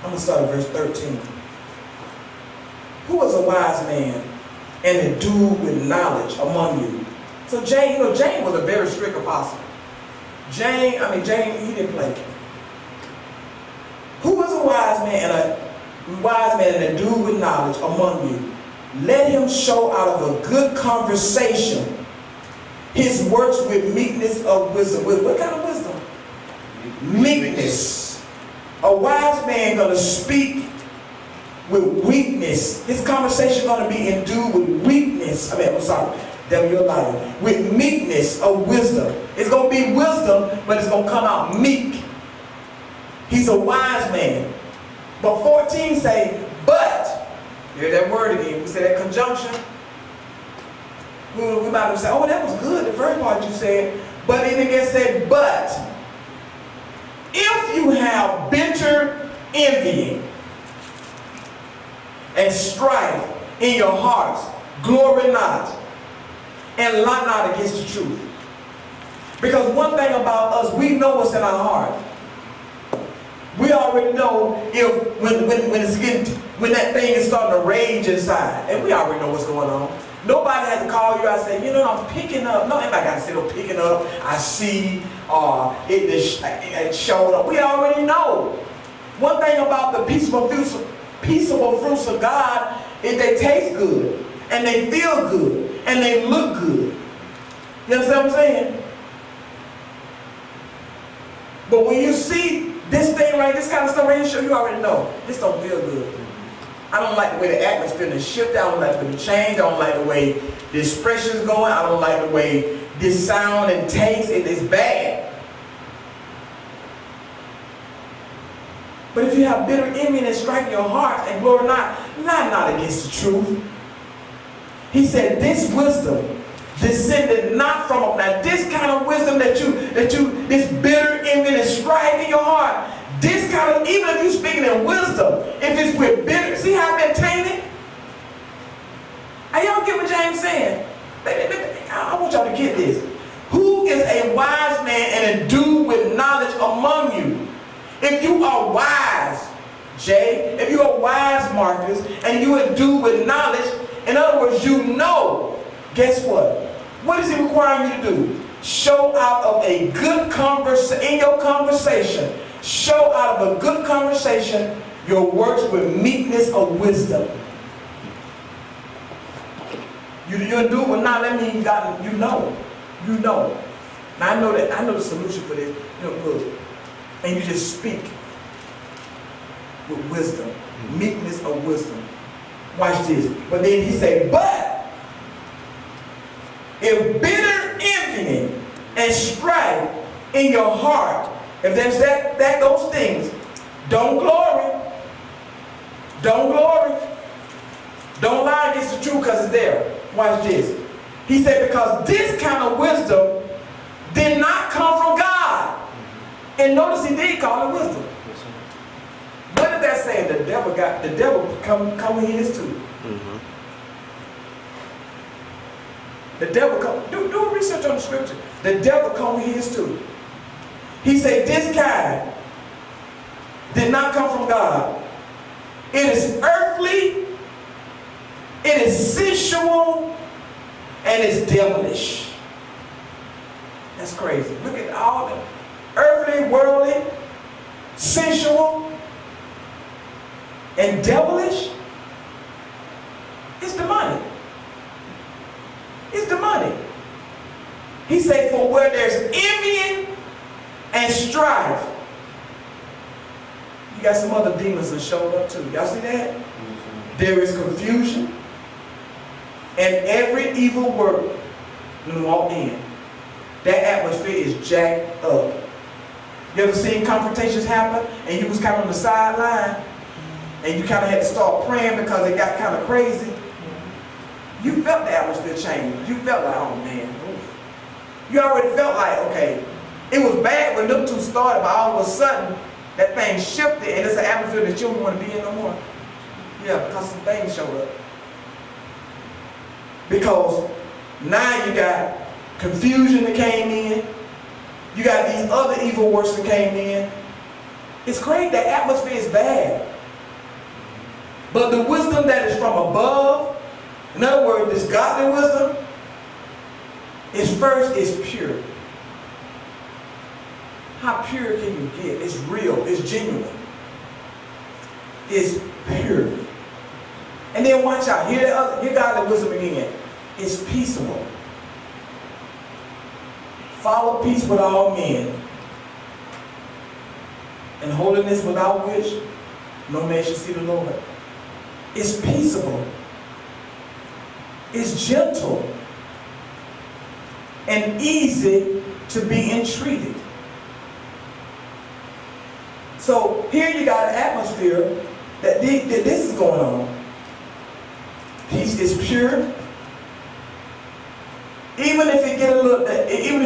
I'm going to start at verse 13. Who was a wise man and endued with knowledge among you? So James, James was a very strict apostle. James, he didn't play. Who was a wise man and endued with knowledge among you? Let him show out of a good conversation his works with meekness of wisdom. With what kind of wisdom? Meekness. A wise man going to speak with weakness. His conversation going to be endued with weakness. Devil, you're a liar. With meekness of wisdom. It's going to be wisdom, but it's going to come out meek. He's a wise man. But 14 say, but. Hear that word again. We say that conjunction. We might have said, oh, that was good, the first part you said. But then again said, but. If you have bitter envying and strife in your hearts, glory not, and lie not against the truth. Because one thing about us, we know what's in our heart. We already know if when that thing is starting to rage inside, and we already know what's going on. Nobody has to call you out and say, I'm picking up. No, anybody got to say, I'm picking up. I see, it showed up. We already know. One thing about the peaceable fruits of God is they taste good, and they feel good, and they look good. You understand what I'm saying? But when you see this thing right, this kind of stuff right here, you already know this don't feel good. I don't like the way the atmosphere is shifted. I don't like the way the change. I don't like the way the expression is going. I don't like the way this sound and taste. It is bad. But if you have bitter envy and strife in your heart and glory not against the truth. He said, this wisdom descended not from up. Now, this kind of wisdom this bitter envy and strife in your heart, this kind of, even if you're speaking in wisdom, if it's with bitter, see how it's been tainted? Y'all get what James saying? I want y'all to get this. Who is a wise man and endued with knowledge among you? If you are wise, Jay, if you are wise, Marcus, and you endued with knowledge, in other words, you know, guess what? What is he requiring you to do? Show out of a good conversation, in your conversation, show out of a good conversation your works with meekness of wisdom. You do it with not, that means you know. Now I know the solution for this. Look. And you just speak with wisdom, meekness of wisdom. Watch this. But then he said, but if bitter envying and strife in your heart, if there's those things, don't glory. Don't glory. Don't lie against the truth because it's there. Watch this. He said, because this kind of wisdom did not come from God. And notice he did call it wisdom. What did that say? The devil come with his too. Mm-hmm. The devil come, do research on the scripture. The devil come with his too. He said this kind did not come from God. It is earthly, it is sensual, and it's devilish. That's crazy. Look at all the earthly, worldly, sensual, and devilish. It's demonic. It's demonic. He said, for where there's envying and strife, you got some other demons that showed up too. Y'all see that? Mm-hmm. There is confusion and every evil work when you walk in. That atmosphere is jacked up. You ever seen confrontations happen and you was kind of on the sideline and you kind of had to start praying because it got kind of crazy? You felt the atmosphere change. You felt like, oh man. You already felt like, okay, it was bad when them two started, but all of a sudden that thing shifted and it's an atmosphere that you don't want to be in no more. Yeah, because some things showed up. Because now you got confusion that came in. You got these other evil works that came in. It's crazy. The atmosphere is bad. But the wisdom that is from above, in other words, this godly wisdom, is pure. How pure can you get? It's real. It's genuine. It's pure. And then watch out. Here godly wisdom again. It's peaceable. Follow peace with all men, and holiness without which no man shall see the Lord. It's peaceable. It's gentle and easy to be entreated. So here you got an atmosphere that this is going on. Peace is pure. Even if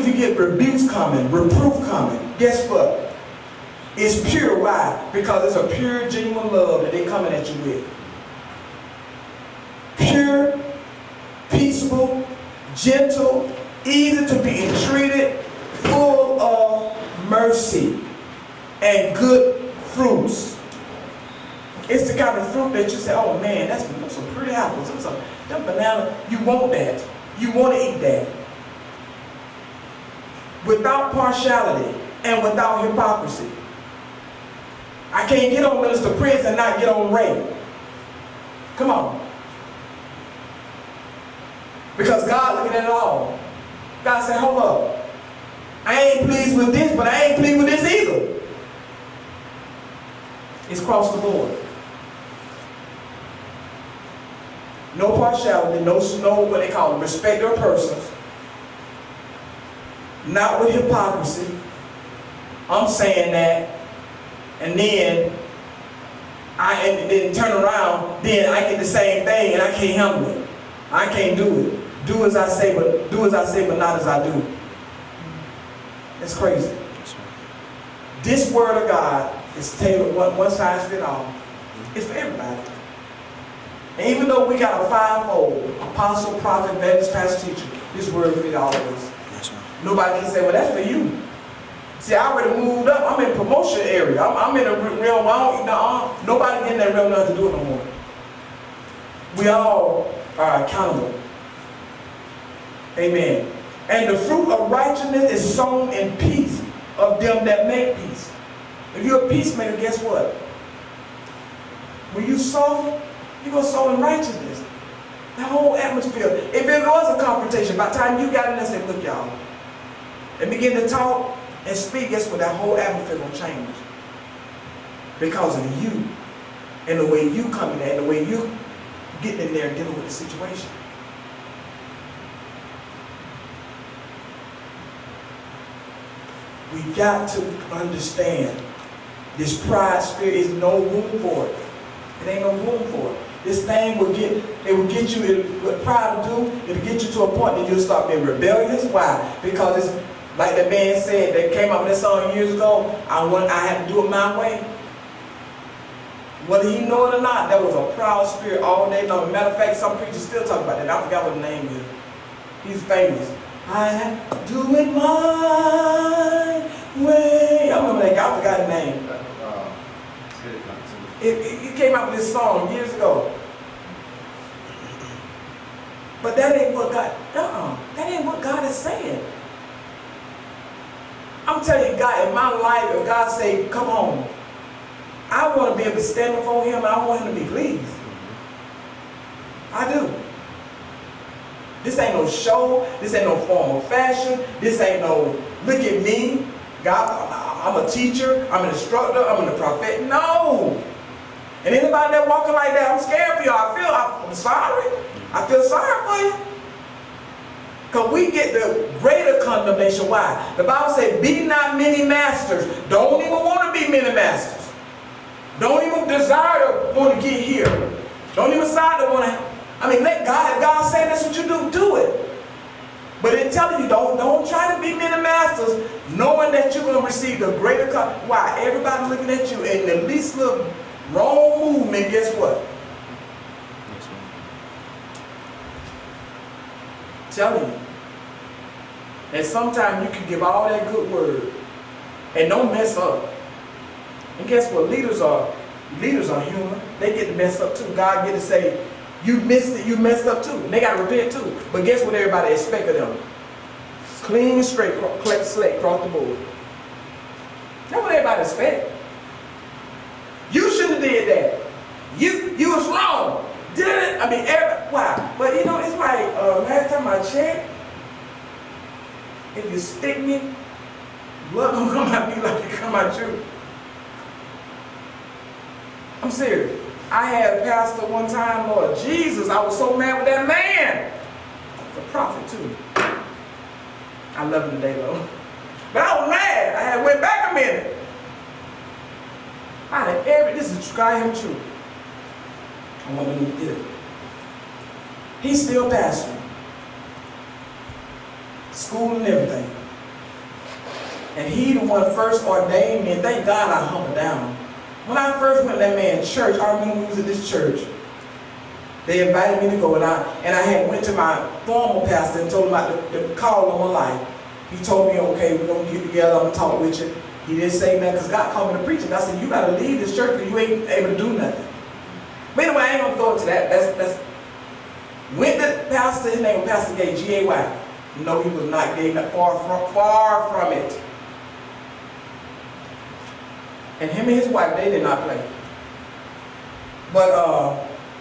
you get rebukes coming, reproof coming, guess what? It's pure. Why? Because it's a pure, genuine love that they're coming at you with. Pure, peaceful, gentle, easy to be entreated, full of mercy and good fruits. It's the kind of fruit that you say, oh man, that's some pretty apples, them banana. You want that. You want to eat that. Without partiality and without hypocrisy. I can't get on Minister Prince and not get on Ray. Come on. Because God looking at it all. God said, hold up. I ain't pleased with this, but I ain't pleased with this either. It's across the board. No partiality, no what they call it, respect their persons. Not with hypocrisy. I'm saying that, and then turn around, then I get the same thing and I can't handle it. I can't do it. Do as I say, but not as I do. That's crazy. This word of God is tailored, one size fits all. It's for everybody. And even though we got a fivefold, apostle, prophet, evangelist, pastor, teacher, this word fit all of us. Yes, nobody can say, well, that's for you. See, I already moved up. I'm in promotion area. I'm in a realm. Nobody in that realm knows to do it no more. We all are accountable. Amen. And the fruit of righteousness is sown in peace of them that make peace. If you're a peacemaker, guess what? When you sow, you're going to sow in righteousness. The whole atmosphere. If it was a confrontation, by the time you got in there and said, look, y'all, and begin to talk and speak, guess what? That whole atmosphere is going to change. Because of you. And the way you come in there, and the way you get in there and dealing with the situation. We got to understand this pride spirit is no room for it. It ain't no room for it. This thing will get you, what pride will do, it'll get you to a point that you'll start being rebellious. Why? Because it's like the man said that came up with that song years ago, I had to do it my way. Whether he know it or not, that was a proud spirit all day long. Matter of fact, some preachers still talk about that. I forgot what the name is. He's famous. I have to do it my way. I remember that guy. I forgot the name. He came out with this song years ago. But that ain't what God, that ain't what God is saying. I'm telling you, God, in my life, if God say, come on, I want to be able to stand before him and I want him to be pleased. I do. This ain't no show. This ain't no form of fashion. This ain't no, look at me. God, I'm a teacher. I'm an instructor. I'm a prophet. No. And anybody that walking like that, I'm scared for y'all. I'm sorry. I feel sorry for you. Because we get the greater condemnation. Why? The Bible says, be not many masters. Don't even want to be many masters. Don't even desire to want to get here. Don't even decide to want to. Let God, if God say that's what you do, do it. But it's telling you, don't try to be many masters, knowing that you're going to receive the greater condemnation. Why? Everybody looking at you, and the least little wrong movement, guess what? Telling you. And sometimes you can give all that good word and don't mess up. And guess what? Leaders are Leaders are human. They get to mess up too. God get to say, you missed it, you messed up too. And they got to repent too. But guess what everybody expects of them? Clean, straight, slate, across the board. That's what everybody expects. You shouldn't have did that. You was wrong. Did it? I mean, why? But you know, it's like last time I checked, if you stick me, blood gonna come out of me like it come out you. I'm serious. I had a pastor one time, Lord Jesus, I was so mad with that man. He's a prophet too. I love him today though. But I was mad. I had went back a minute. I had this is I am true. I want him to do it. He's still pastoring. School and everything. And he the one first ordained me, and thank God I humbled down. When I first went to that man's church, I remember we was at this church. They invited me to go, and I had went to my former pastor and told him about the call on my life. He told me, okay, we're going to get together, I'm going to talk with you. He didn't say nothing because God called me to preach. And I said, you got to leave this church because you ain't able to do nothing. But anyway, I ain't going to go into that. That's went to pastor, his name was Pastor Gay, G-A-Y. No, he was not gay, not far from it. And him and his wife, they did not play. But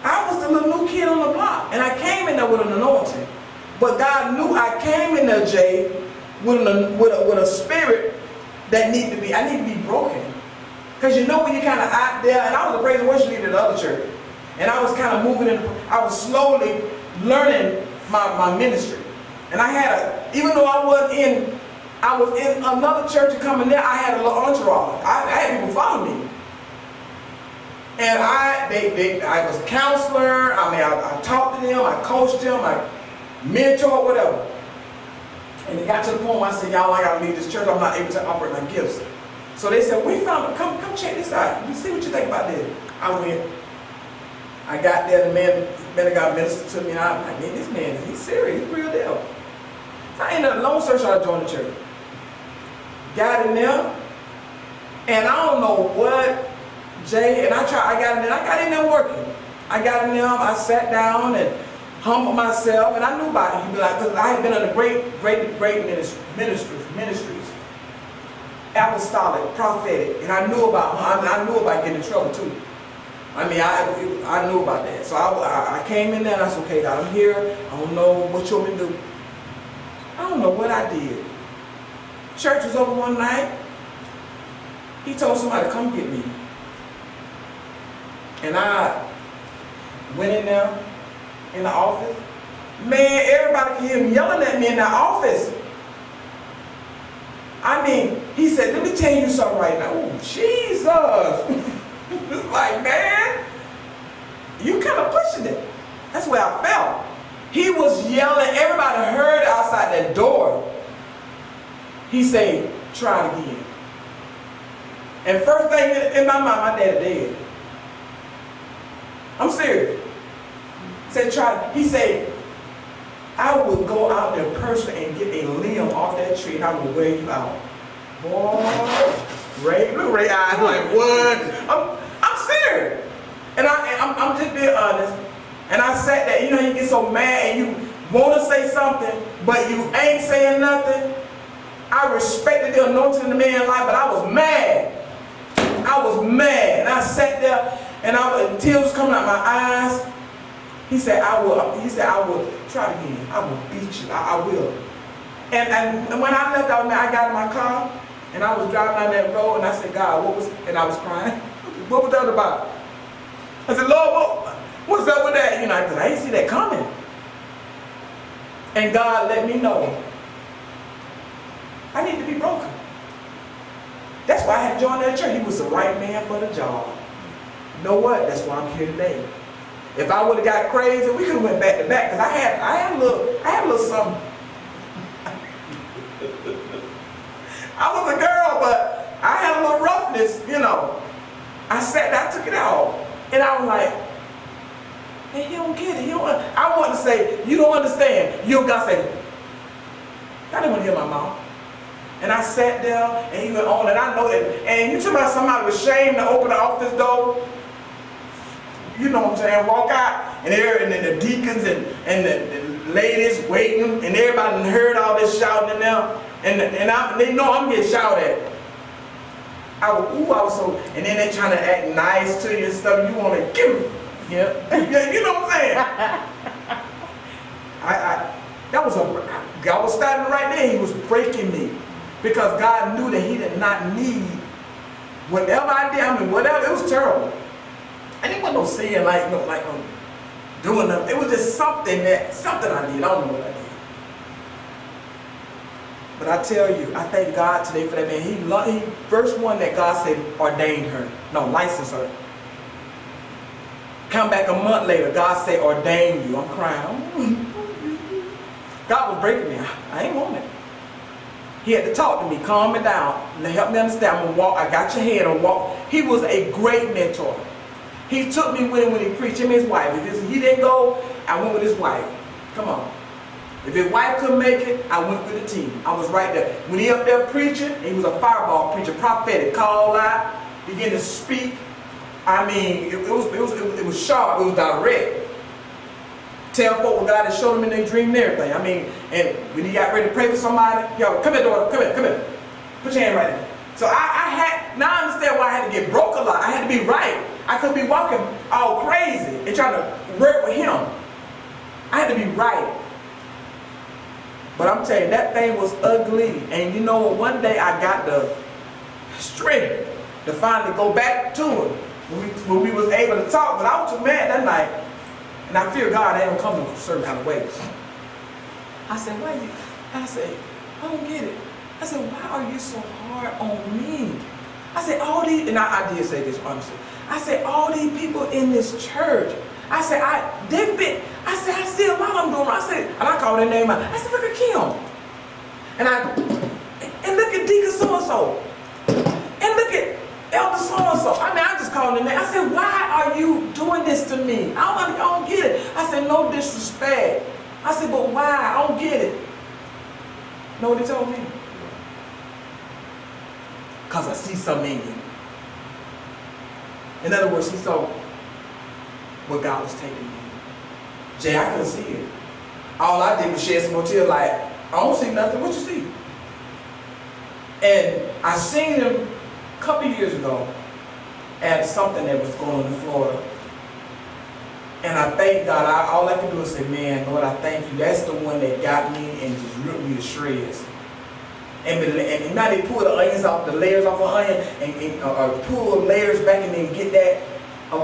I was the little new kid on the block. And I came in there with an anointing. But God knew I came in there, Jay, with a spirit that needed to be, I need to be broken. Because you know when you're kind of out there, and I was a praise and worship leader at the other church. And I was kind of moving in, I was slowly learning my ministry. And I had even though I was in another church and coming there, I had a little entourage. I had people follow me. And I was a counselor. I mean, I talked to them, I coached them, I mentored, whatever. And it got to the point where I said, y'all, I gotta leave this church. I'm not able to operate my gifts. So they said, we found it. Come check this out. You see what you think about this. I went. I got there, the man of God ministered to me, and I'm like, man, this man, he's serious, he's real deal. So I ended up, long search, I joined the church. Got in there, and I don't know what, Jay, and I got in there working. I got in there, I sat down and humbled myself, and I knew about it. Because I had been under great ministries, apostolic, prophetic, and I knew about getting in trouble too. I mean, I knew about that. So I came in there and I said, okay, God, I'm here. I don't know what you want me to do. I don't know what I did. Church was over one night. He told somebody to come get me. And I went in there in the office. Man, everybody could hear him yelling at me in the office. I mean, he said, let me tell you something right now. Oh, Jesus. Like, man, you kind of pushing it. That's where I felt. He was yelling. Everybody heard outside that door. He said, try it again. And first thing in my mind, my daddy dead. I'm serious. He said, try it. He said, I would go out there personally and get a limb off that tree and I would wear you out. Boy, Ray, look Ray eyes like, what? I'm serious. And I'm just being honest. And I sat there, you know, you get so mad and you want to say something, but you ain't saying nothing. I respected the anointing in the man's life, but I was mad. I was mad. And I sat there and tears was coming out my eyes. He said, I will try again. I will beat you. I will. And when I left out, I got in my car and I was driving down that road and I said, God, and I was crying. What was that about? I said, Lord, what's up with that? You know, because I didn't see that coming. And God let me know I need to be broken. That's why I had joined that church. He was the right man for the job. You know what? That's why I'm here today. If I would have got crazy, we could have went back to back. Because I had a little something. I was a girl, but I had a little roughness, you know. I sat there, I took it out. And I was like, man, you don't get it. I want to say, you don't understand. You got to say, I didn't want to hear my mouth. And I sat there, and he went on, and I know that. And you talking about somebody was ashamed to open the office door. you know what I'm saying, walk out, and then the deacons and the ladies waiting, and everybody done heard all this shouting in there, and they know I'm getting shouted at. I was so, and then they trying to act nice to you and stuff. You want to give them, yeah, you know what I'm saying? God was standing right there. He was breaking me because God knew that He did not need whatever I did. I mean, whatever, it was terrible. And it wasn't no sin like doing nothing. It was just something I did. I don't know what I did. But I tell you, I thank God today for that man. He first one that God said ordained her. No, licensed her. Come back a month later, God said ordain you. I'm crying. God was breaking me. I ain't want it. He had to talk to me, calm me down, and help me understand. I'm gonna walk. I got your head. I'm walk. He was a great mentor. He took me with him when he preached. Him and his wife. If he didn't go, I went with his wife. Come on. If his wife couldn't make it, I went with the team. I was right there. When he up there preaching, he was a fireball preacher, prophetic, call out, began to speak. I mean, it was sharp, it was direct. Tell folk what God had showed them in their dream and everything. I mean, and when he got ready to pray for somebody, yo, come here, daughter, come here. Put your hand right there. So now I understand why I had to get broke a lot. I had to be right. I couldn't be walking all crazy and trying to work with him. I had to be right. But I'm telling you, that thing was ugly. And you know what? One day I got the strength to finally go back to him when we was able to talk. But I was too mad that night. And I fear God had him come in certain kind of ways. I said, I don't get it. I said, why are you so hard on me? I said, all these, and I did say this honestly. I said, all these people in this church, I said, I see a lot of them doing. I said, and I called their name out. I said, look at Kim. And look at Deacon so-and-so. And look at Elder so-and-so. I mean, I just called their name. I said, why are you doing this to me? I don't get it. I said, no disrespect. I said, but why? I don't get it. Know what they told me? Because I see something in you. In other words, he saw what God was taking me. Jay, I couldn't see it. All I did was shed some more tears like, I don't see nothing. What you see? And I seen him a couple years ago at something that was going on in Florida. And I thank God. All I can do is say, man, Lord, I thank you. That's the one that got me and just ripped me to shreds. And now they pull the onions off, the layers off the onion, and pull the layers back and then get that,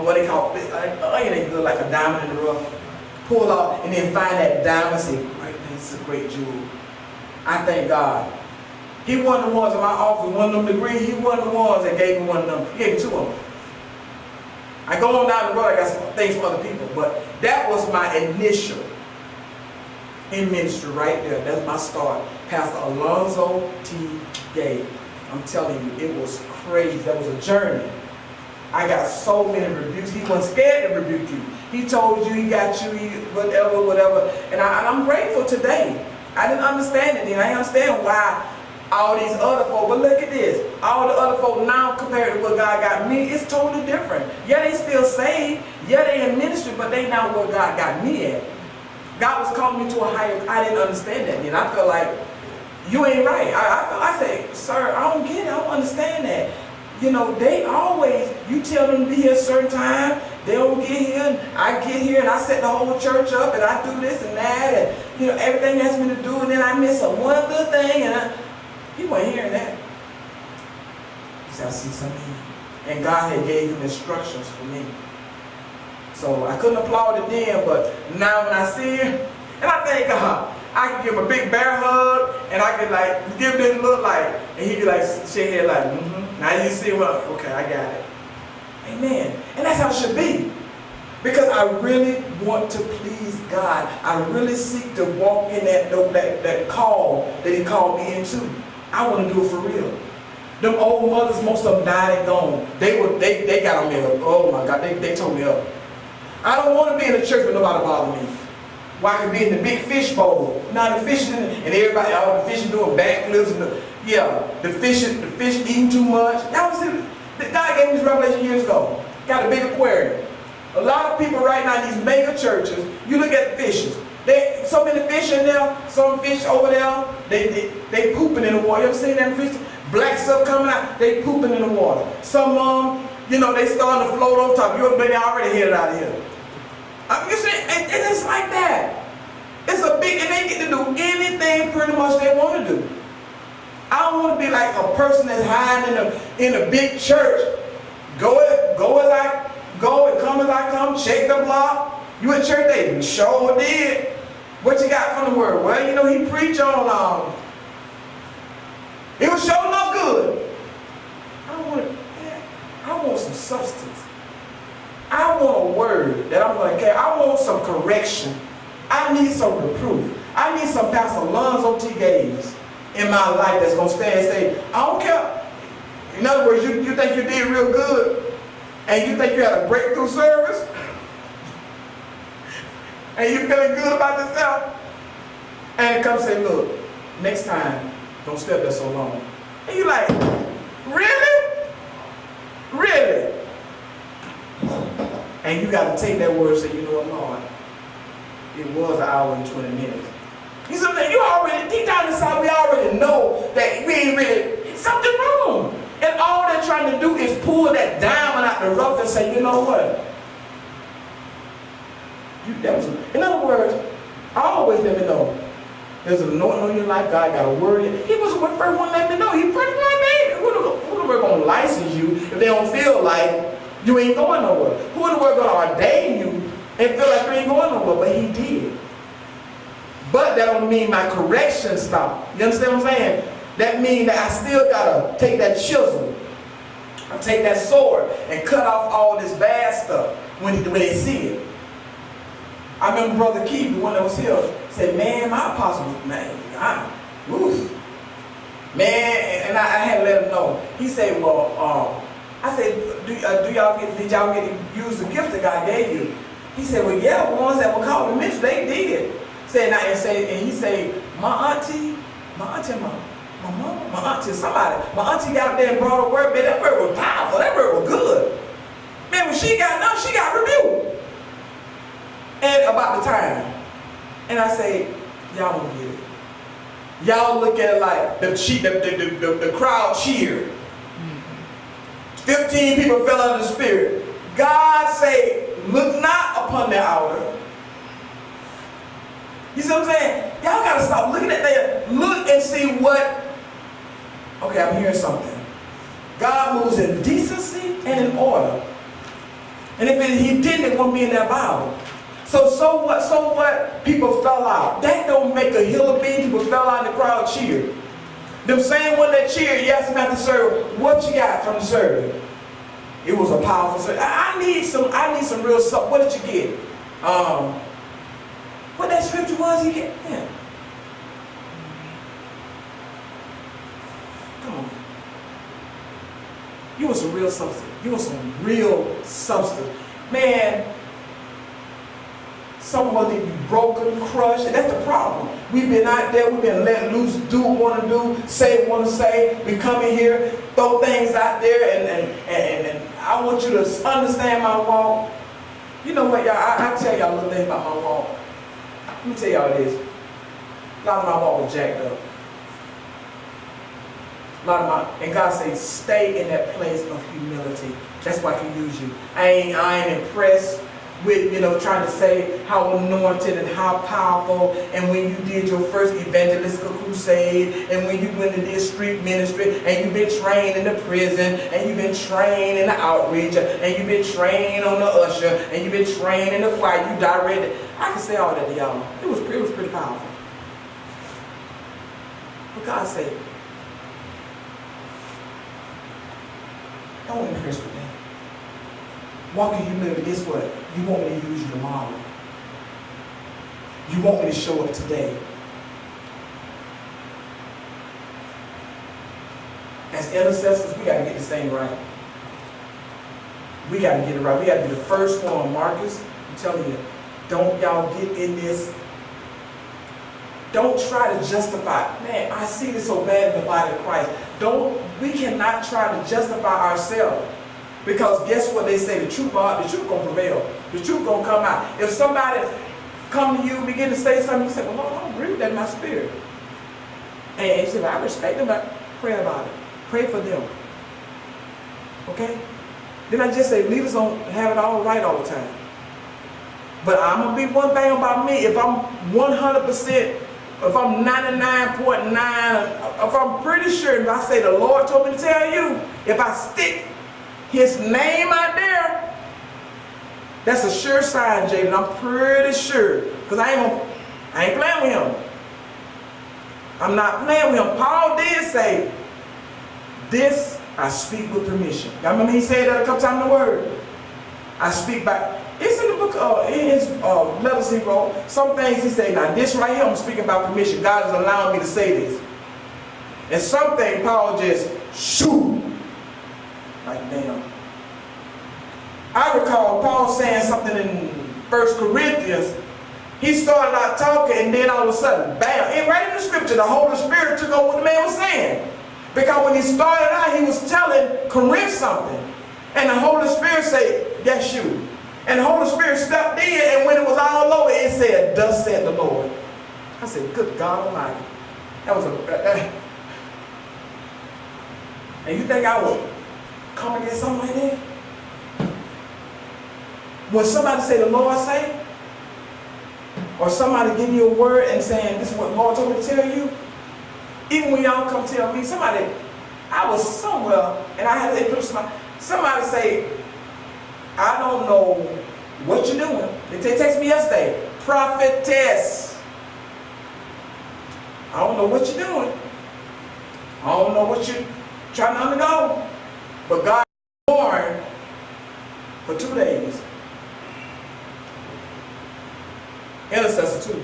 what they call it, onion that look like a diamond in the rough. Pull off and then find that diamond and say, great, this is a great jewel. I thank God. He one of the ones in my office, one of them degrees, he one of the ones that gave me one of them. He gave me two of them. I go on down the road, I got some things for other people, but that was my initial in ministry right there. That's my start. Pastor Alonzo T. Gay. I'm telling you, it was crazy. That was a journey. I got so many rebukes. He wasn't scared to rebuke you. He told you, he got you, whatever. And I'm grateful today. I didn't understand it then. I didn't understand why all these other folk, but look at this. All the other folk now compared to what God got me, it's totally different. Yeah, they still saved. Yeah, they in ministry, but they not where God got me at. God was calling me to a higher, I didn't understand that then. I felt like, you ain't right. I say, sir, I don't get it. I don't understand that. You know, they always, you tell them to be here a certain time, they don't get here, and I get here, and I set the whole church up, and I do this and that, and, you know, everything has me to do, and then I miss a one good thing, and he wasn't hearing that. He said, I see something. And God had gave him instructions for me. So I couldn't applaud it then, but now when I see him, and I thank God, I can give him a big bear hug, and I can like give this look like, and he can like shake head like, Now you see what, okay, I got it. Amen. And that's how it should be. Because I really want to please God. I really seek to walk in that call that he called me into. I want to do it for real. Them old mothers, most of them died and gone. They got on me up. Oh my God, they told me up. I don't want to be in a church with nobody bother me. Where I can be in the big fish bowl. Now the fish, and everybody, all the fish doing backflips, and the fish eating too much. Y'all see, God gave me this revelation years ago. Got a big aquarium. A lot of people right now in these mega churches, you look at the fishes. So many fish in there, some fish over there, they pooping in the water. You ever seen that fish? Black stuff coming out, they pooping in the water. Some you know, they starting to float on top. You ever been there already headed out of here? You see, and it's like that. It's a big, and they get to do anything pretty much they want to do. I don't want to be like a person that's hiding in a big church. Go as I go and come as I come. Check the block. You in church? They sure did. What you got from the word? Well, you know, he preached on. It was sure enough good. I want some substance. I want a word that I'm going to carry. I want some correction. I need some reproof. I need some Pastor Lonzo T. Gaines in my life that's going to stand and say, I don't care. In other words, you think you did real good and you think you had a breakthrough service and you feeling good about yourself, and it comes say, look, next time, don't step there so long. And you like, really? Really? And you got to take that word and say, you know what, Lord, it was an hour and 20 minutes. You see what I'm saying? You already, deep down inside, we already know that we ain't really, something wrong. And all they're trying to do is pull that diamond out the rough and say, you know what? In other words, I always let me know. There's an anointing on your life. God got a word in it. He was the first one to let me know. He first one made it. Who the word going to license you if they don't feel like you ain't going nowhere? Who in the word going to ordain you and feel like you ain't going nowhere? But he did. But that don't mean my correction stopped. You understand what I'm saying? That means that I still got to take that chisel, I take that sword and cut off all this bad stuff when they see it. I remember Brother Keith, the one that was here, said, man, my apostle, man, man, and I had to let him know. He said, well, I said, did y'all get to use the gift that God gave you? He said, well, yeah, the ones that were called to mention, they did. And he said, my auntie, my mama, my auntie, somebody, my auntie got up there and brought a word, man, that word was powerful, that word was good. Man, when she got done, she got rebuked. And about the time. And I say, y'all don't get it. Y'all look at it like the crowd cheered. 15 people fell under the Spirit. God say, look not upon the outer. You see what I'm saying? Y'all got to stop looking at that. Look and see what. Okay, I'm hearing something. God moves in decency and in order. And if he didn't, it wouldn't be in that Bible. So what? People fell out. That don't make a hill of beans. People fell out and the crowd cheered. Them same one that cheered, you asked them after service, what you got from the service? It was a powerful service. I need some real stuff. What did you get? What that scripture was he get? Yeah. Come on. You want some real substance. You want some real substance. Man, some of us need to be broken, crushed, and that's the problem. We've been out there, we've been letting loose, do what we want to do, say what we want to say. We come in here, throw things out there, and I want you to understand my walk. You know what, y'all, I tell y'all a little thing about my walk. Let me tell y'all this. A lot of my walk was jacked up. And God says, stay in that place of humility. That's why I can use you. I ain't impressed with, trying to say how anointed and how powerful, and when you did your first evangelistical crusade, and when you went and did street ministry, and you've been trained in the prison, and you've been trained in the outreach, and you've been trained on the usher, and you've been trained in the choir, you directed. I can say all that to y'all. It was pretty powerful. But God said, don't impress with me. Walk in humility. Guess what? You want me to use you tomorrow. You want me to show up today. As intercessors, we got to get this thing right. We got to get it right. We got to be the first one, Marcus. I'm telling you, don't y'all get in this. Don't try to justify. Man, I see this so bad in the body of Christ. We cannot try to justify ourselves. Because guess what they say? The truth going to prevail. The truth going to come out. If somebody come to you and begin to say something, you say, well, Lord, I don't agree with that in my spirit. And you say, well, I respect them, but pray about it. Pray for them. Okay? Then I just say, leaders don't have it all right all the time. But I'm going to be one thing about me. If I'm 100%, if I'm 99.9, if I'm pretty sure, if I say the Lord told me to tell you, if I stick his name out there, that's a sure sign, Jaden. I'm pretty sure. Because I ain't playing with him. I'm not playing with him. Paul did say, this I speak with permission. Y'all remember he said that a couple times in the word? I speak by, it's in the book, in his letters he wrote. Some things he said, now this right here I'm speaking about permission. God is allowing me to say this. And some things Paul just shoot. Like damn. I recall Paul saying something in 1 Corinthians. He started out talking and then all of a sudden, bam. And right in the scripture, the Holy Spirit took over what the man was saying. Because when he started out, he was telling Corinth something. And the Holy Spirit said, that's you. And the Holy Spirit stepped in, and when it was all over, it said, thus said the Lord. I said, good God Almighty. That was a... and you think I would come against something like that? When somebody say the Lord say, or somebody give you a word and saying, this is what the Lord told me to tell you, even when y'all come tell me, somebody, I was somewhere, and I had to put somebody say, I don't know what you're doing. They text me yesterday, prophetess. I don't know what you're doing. I don't know what you're trying to undergo. But God was born for 2 days. Intercessor too.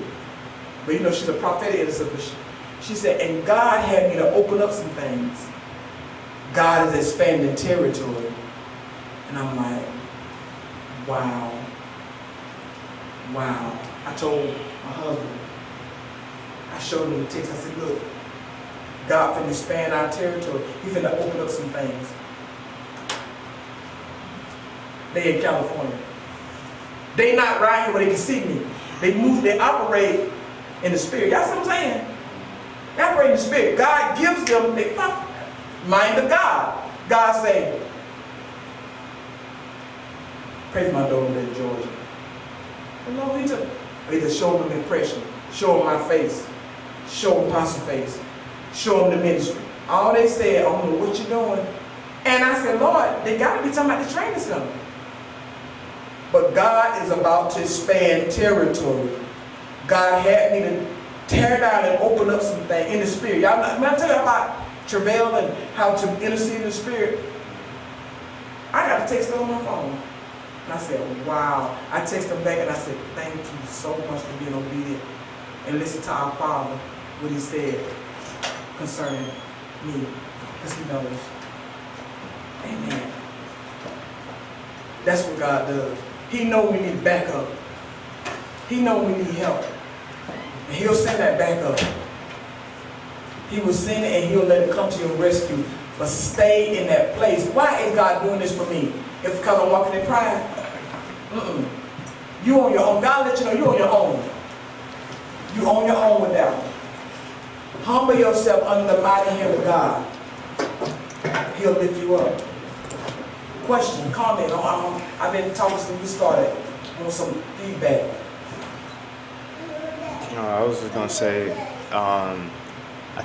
But you know she's a prophetic intercessor. She said, and God had me to open up some things. God is expanding territory. And I'm like, wow. Wow. I told my husband, I showed him the text, I said, look, God finna expand our territory. He finna open up some things. They in California. They not right here where they can see me. They move, they operate in the spirit. Y'all see what I'm saying? They operate in the spirit. God gives them the mind of God. God say, pray for my daughter in Georgia. You know, he just show them impression, show them my face, show them Apostle face, show them the ministry. All they said, I don't know what you're doing. And I said, Lord, they got to be talking about the training center. But God is about to expand territory. God had me to tear down and open up some things in the spirit. Y'all, when I tell you about travail and how to intercede in the spirit, I got to text them on my phone. And I said, wow. I texted them back and I said, thank you so much for being obedient and listen to our Father, what he said concerning me, because he knows. Amen. That's what God does. He knows we need backup. He knows we need help. And he'll send that backup. He will send it and he'll let it come to your rescue. But stay in that place. Why is God doing this for me? It's because I'm walking in pride. You on your own. God let you know you on your own. You on your own with that one. Humble yourself under the mighty hand of God. He'll lift you up. Question, comment. I've been talking since we started. I want some feedback. I was just gonna say, I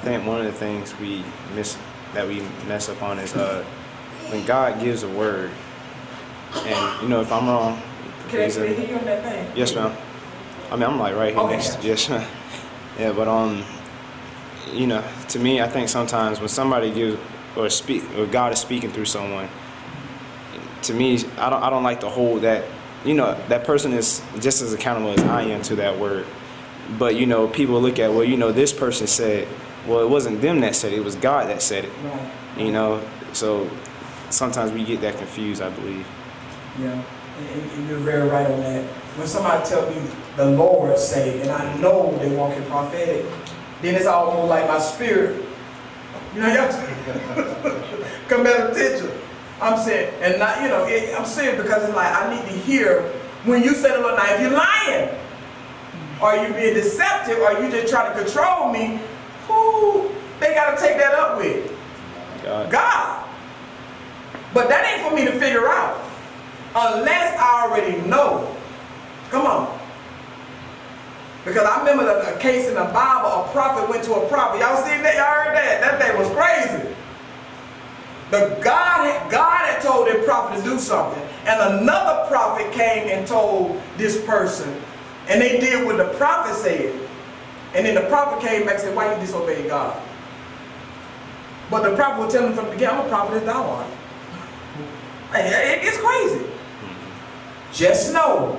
think one of the things we mess up on is when God gives a word, and you know, if I'm wrong, can I hear you on that thing? Yes, ma'am. I mean, I'm like right here next to you. Yes, ma'am. Yeah, but you know, to me, I think sometimes when somebody gives or God is speaking through someone, to me, I don't like to hold that. You know, that person is just as accountable as I am to that word. But you know, people look at, well, you know, this person said, well, it wasn't them that said it, it was God that said it. Right. You know, so sometimes we get that confused, I believe. Yeah, and you're very right on that. When somebody tells me the Lord say, and I know they walk in prophetic, then it's almost like my spirit. You know, y'all come back attention. I'm saying, and not, you know, I'm saying because it's like I need to hear when you say, look, now if you're lying, or you being deceptive, or you just trying to control me, who they got to take that up with? God. But that ain't for me to figure out unless I already know. Come on. Because I remember a case in the Bible, a prophet went to a prophet. Y'all seen that? Y'all heard that? That thing was crazy. But God had told that prophet to do something. And another prophet came and told this person. And they did what the prophet said. And then the prophet came back and said, why you disobey God? But the prophet would tell him from the beginning, I'm a prophet as thou art. It's crazy. Just know.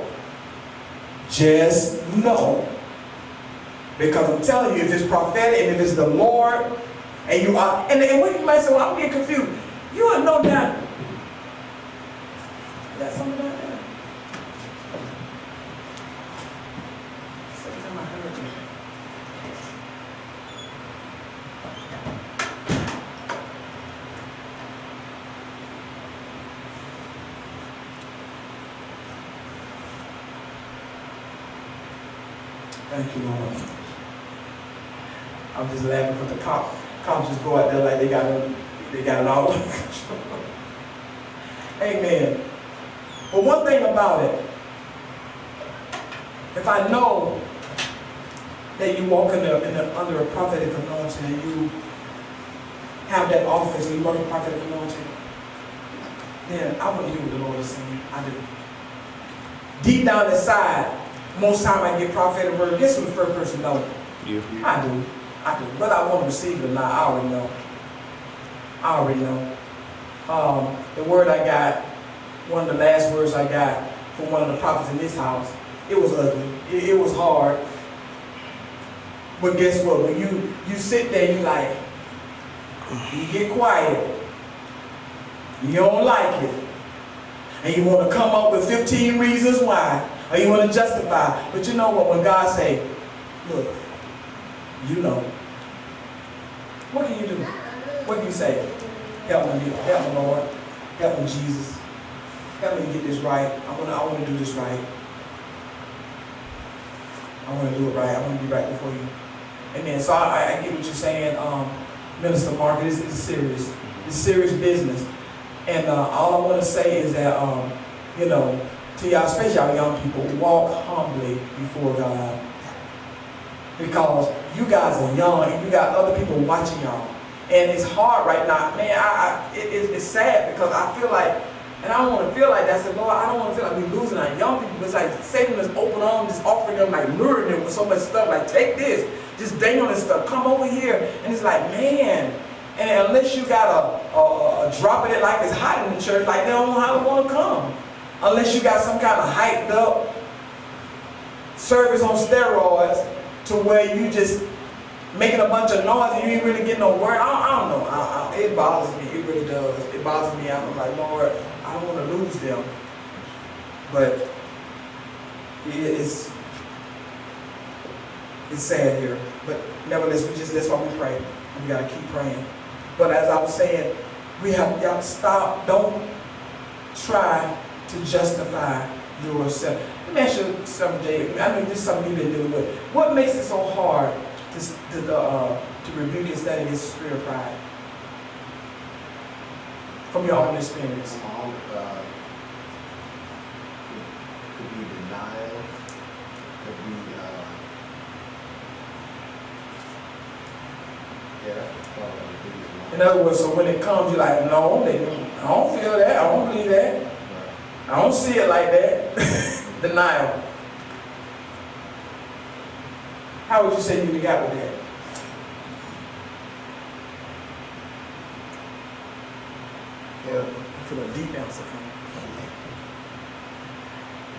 Just know. Because I'm telling you, if it's prophetic and if it's the Lord, and you are, and when you might say, well, I'm getting confused. You ought to know that. That's something like that. Sometime I heard you. Thank you, Lord. I'm just laughing because the cops just go out there like they got it all under control. Amen. But one thing about it, if I know that you walk under a prophetic anointing and you have that office and you work in prophetic anointing, then I want to hear what the Lord is saying. I do. Deep down inside, most time I get prophetic word, guess who the first person knows? You. I do. Whether I want to receive it or not, I already know. The word I got, one of the last words I got from one of the prophets in this house, it was ugly. It was hard. But guess what? When you sit there, you like, you get quiet. You don't like it. And you want to come up with 15 reasons why. Or you want to justify. But you know what? When God say, look, you know. What can you do? What can you say? Help me, Lord. Help me, Jesus. Help me to get this right. I want to do this right. I want to do it right. I want to be right before you. Amen. So I get what you're saying, Minister Mark. This is serious. It's serious business. And all I want to say is that, you know, to y'all, especially y'all young people, walk humbly before God. Because you guys are young and you got other people watching y'all. And it's hard right now. Man, it's sad because I feel like, and I don't want to feel like that. I said, Lord, I don't want to feel like we're losing our young people. It's like Satan is open arms, just offering them, like luring them with so much stuff. Like, take this, just dangle this stuff. Come over here. And it's like, man. And unless you got a dropping it like it's hot in the church, like they don't know how to want to come. Unless you got some kind of hyped up service on steroids to where you just making a bunch of noise and you ain't really getting no word. I don't know. It bothers me. It really does. It bothers me. I'm like, Lord, I don't want to lose them. But it's sad here. But nevertheless, that's why we pray. We got to keep praying. But as I was saying, we have got to stop. Don't try to justify yourself. Let me ask you something, Jay. I know this is something you've been dealing with. What makes it so hard to rebuke and stand against the spirit of pride? From your own experience. Could be denial. Could be that's probably the biggest one. In other words, so when it comes, you're like, no, I don't feel that. I don't believe that. Right. I don't see it like that. Denial. How would you say you got with that? Yeah. I feel a deep answer from you.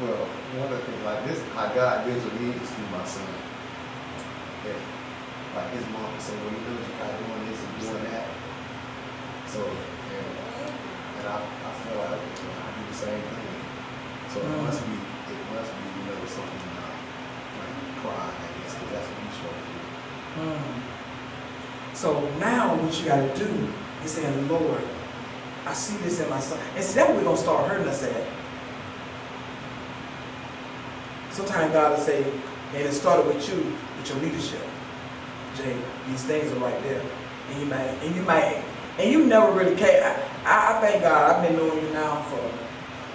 Well, one of the things like this, how God gives what he is through my son. Yeah. Like his mom would say, well, you know you kind of doing this and doing that. So, and I feel like, okay, well, I do the same thing. So it must be, you know, something like pride, I guess, because that's what you struggle with. So now what you got to do is say, Lord, I see this in my son. And see, that's what we're going to start hurting us at. Sometimes God will say, and it started with you, with your leadership. Jay, these things are right there. And you never really care. I thank God, I've been knowing you now for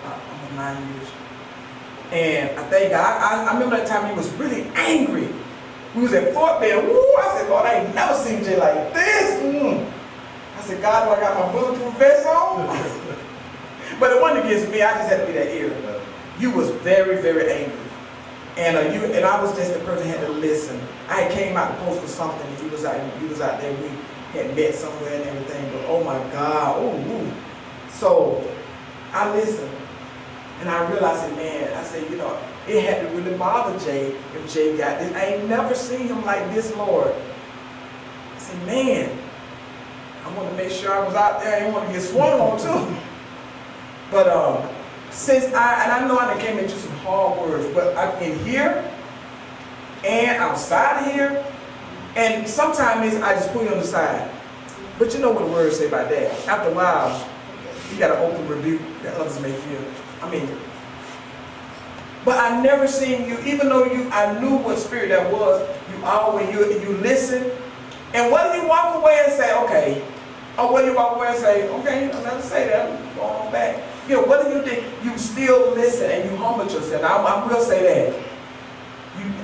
almost 9 years. And I thank God, I remember that time he was really angry. We was at Fort Bend. Woo! I said, Lord, I ain't never seen Jay like this. I said, God, do I got my bulletproof vest on? But it wasn't against me. I just had to be that ear. You was very, very angry. And I was just the person who had to listen. I had came out to post for something, and you was out there. We had met somewhere and everything. But oh my God, So I listened, and I realized, man, I said, it had to really bother Jay if Jay got this. I ain't never seen him like this, Lord. I said, man, I want to make sure I was out there. I didn't want to get sworn on too. But I know I came into some hard words, but I'm in here and outside of here, and sometimes I just put you on the side. But you know what the words say about that. After a while, you got an open rebuke that others may feel. But I never seen you, even though I knew what spirit that was, you listen, and whether you walk away and say, okay, or whether you walk away and say, okay, I'll never say that, I'm going on back. Whether you think you still listen and you humble yourself. I will say that.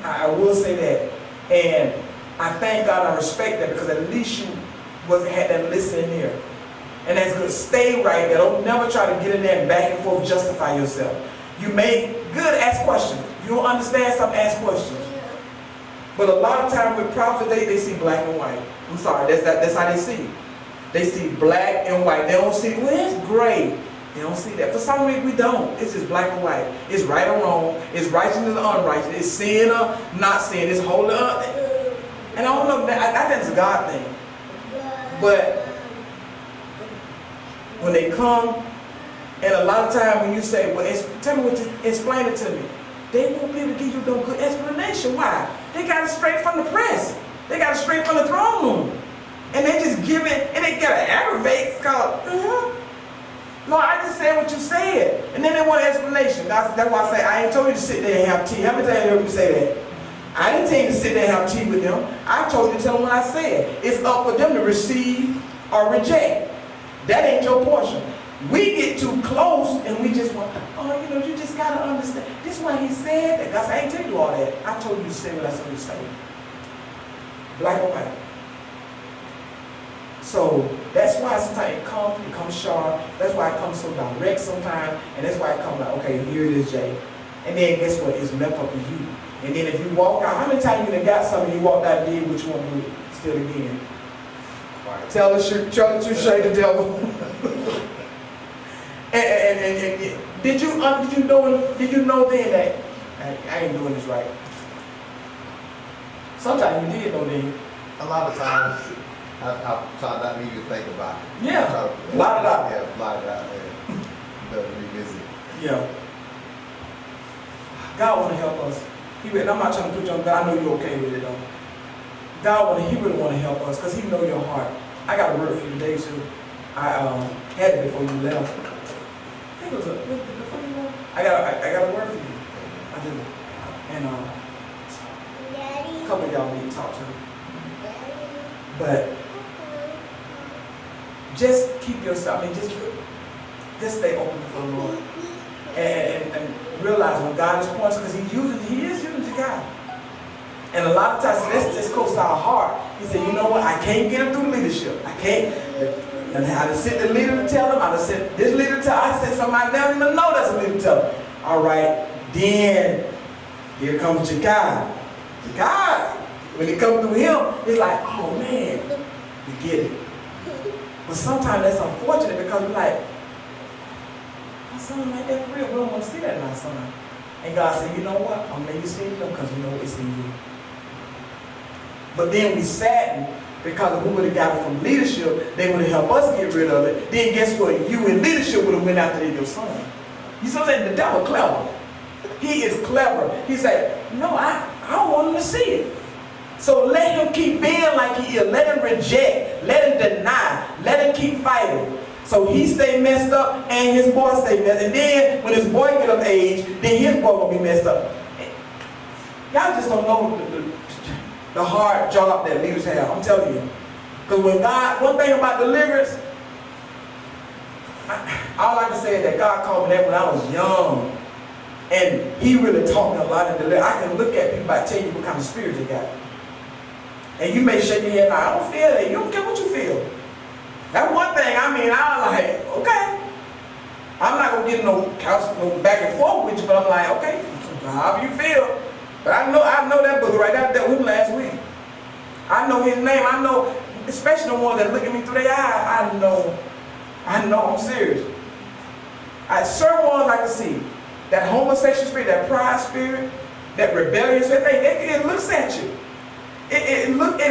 I will say that. And I thank God, I respect that, because at least you had that listening ear. And that's good. Stay right there. Don't never try to get in there and back and forth justify yourself. You may ask questions. You don't understand something, ask questions. But a lot of times with prophets, they see black and white. I'm sorry, that's how they see. They see black and white. They don't see, it's gray. They don't see that. For some reason, we don't. It's just black and white. It's right or wrong. It's righteous or unrighteous. It's sin or not sin. It's holy or... And I don't know, I think it's a God thing. But when they come, and a lot of time when you say, well, tell me explain it to me. They won't be able to give you no good explanation. Why? They got it straight from the press. They got it straight from the throne room. And they just give it, and they got to aggravate, because, Lord, I just said what you said. And then they want an explanation. That's why I say, I ain't told you to sit there and have tea. How many times you heard me say that? I didn't tell you to sit there and have tea with them. I told you to tell them what I said. It's up for them to receive or reject. That ain't your portion. We get too close and we just want, you just got to understand. This is why he said that. God said, I ain't tell you all that. I told you to say what I told you to say. Black or white. So that's why sometimes it comes sharp. That's why it comes so direct sometimes. And that's why it comes like, okay, here it is, Jay. And then guess what? It's left up to you. And then if you walk out, how many times you done got something, you walked out and did what you want to do still again? Right. Tell the truth, shake the devil. and did you know then that I ain't doing this right? Sometimes you did know then. A lot of times, I try not to even think about it. Yeah, blot it out. Yeah, blot it out and revisit. Yeah. God want to help us. And I'm not trying to put you on God. I know you're okay with it though. He really want to help us because he know your heart. I got a word for you today too. I had it before you left. I think it was before you left. I got a word for you. I do. And a couple of y'all need to talk to me. But just keep yourself, just stay open for the Lord. And realize when God is pointing, because he is using the God. And a lot of times, that's just close to our heart. He said, you know what, I can't get him through leadership. I can't. And I just sent the leader to tell him, I just sent this leader to tell him, I sent somebody down even know that's a leader to tell him. All right, then here comes God. God, when it comes through him, it's like, oh man, we get it. But sometimes that's unfortunate because we're like, my son like that for real. We don't want to see that in our son. And God said, you know what? I'm letting you see it because you know it's in you. But then we saddened because if we would have got it from leadership, they would have helped us get rid of it. Then guess what? You in leadership would have went after your son. You see what I'm saying? The devil clever. He is clever. He said, no, I don't want him to see it. So let him keep being like he is. Let him reject. Let him deny. Let him keep fighting. So he stay messed up and his boy stay messed up. And then when his boy get of age, then his boy gonna be messed up. Y'all just don't know the hard job that leaders have. I'm telling you. Because when God, one thing about deliverance, all I can say is that God called me that when I was young. And he really taught me a lot of deliverance. I can look at people and tell you what kind of spirit they got. And you may shake your head, I don't feel that. You don't care what you feel. That's one thing, I mean, I'm like, okay. I'm not going to get no counsel, no back and forth with you, but I'm like, okay, however you feel. But I know that book right there. I dealt with him last week. I know his name. I know, especially the ones that look at me through their eyes. I know I'm serious. Certain ones I can see. That homosexual spirit, that pride spirit, that rebellious spirit, it looks at you. It looks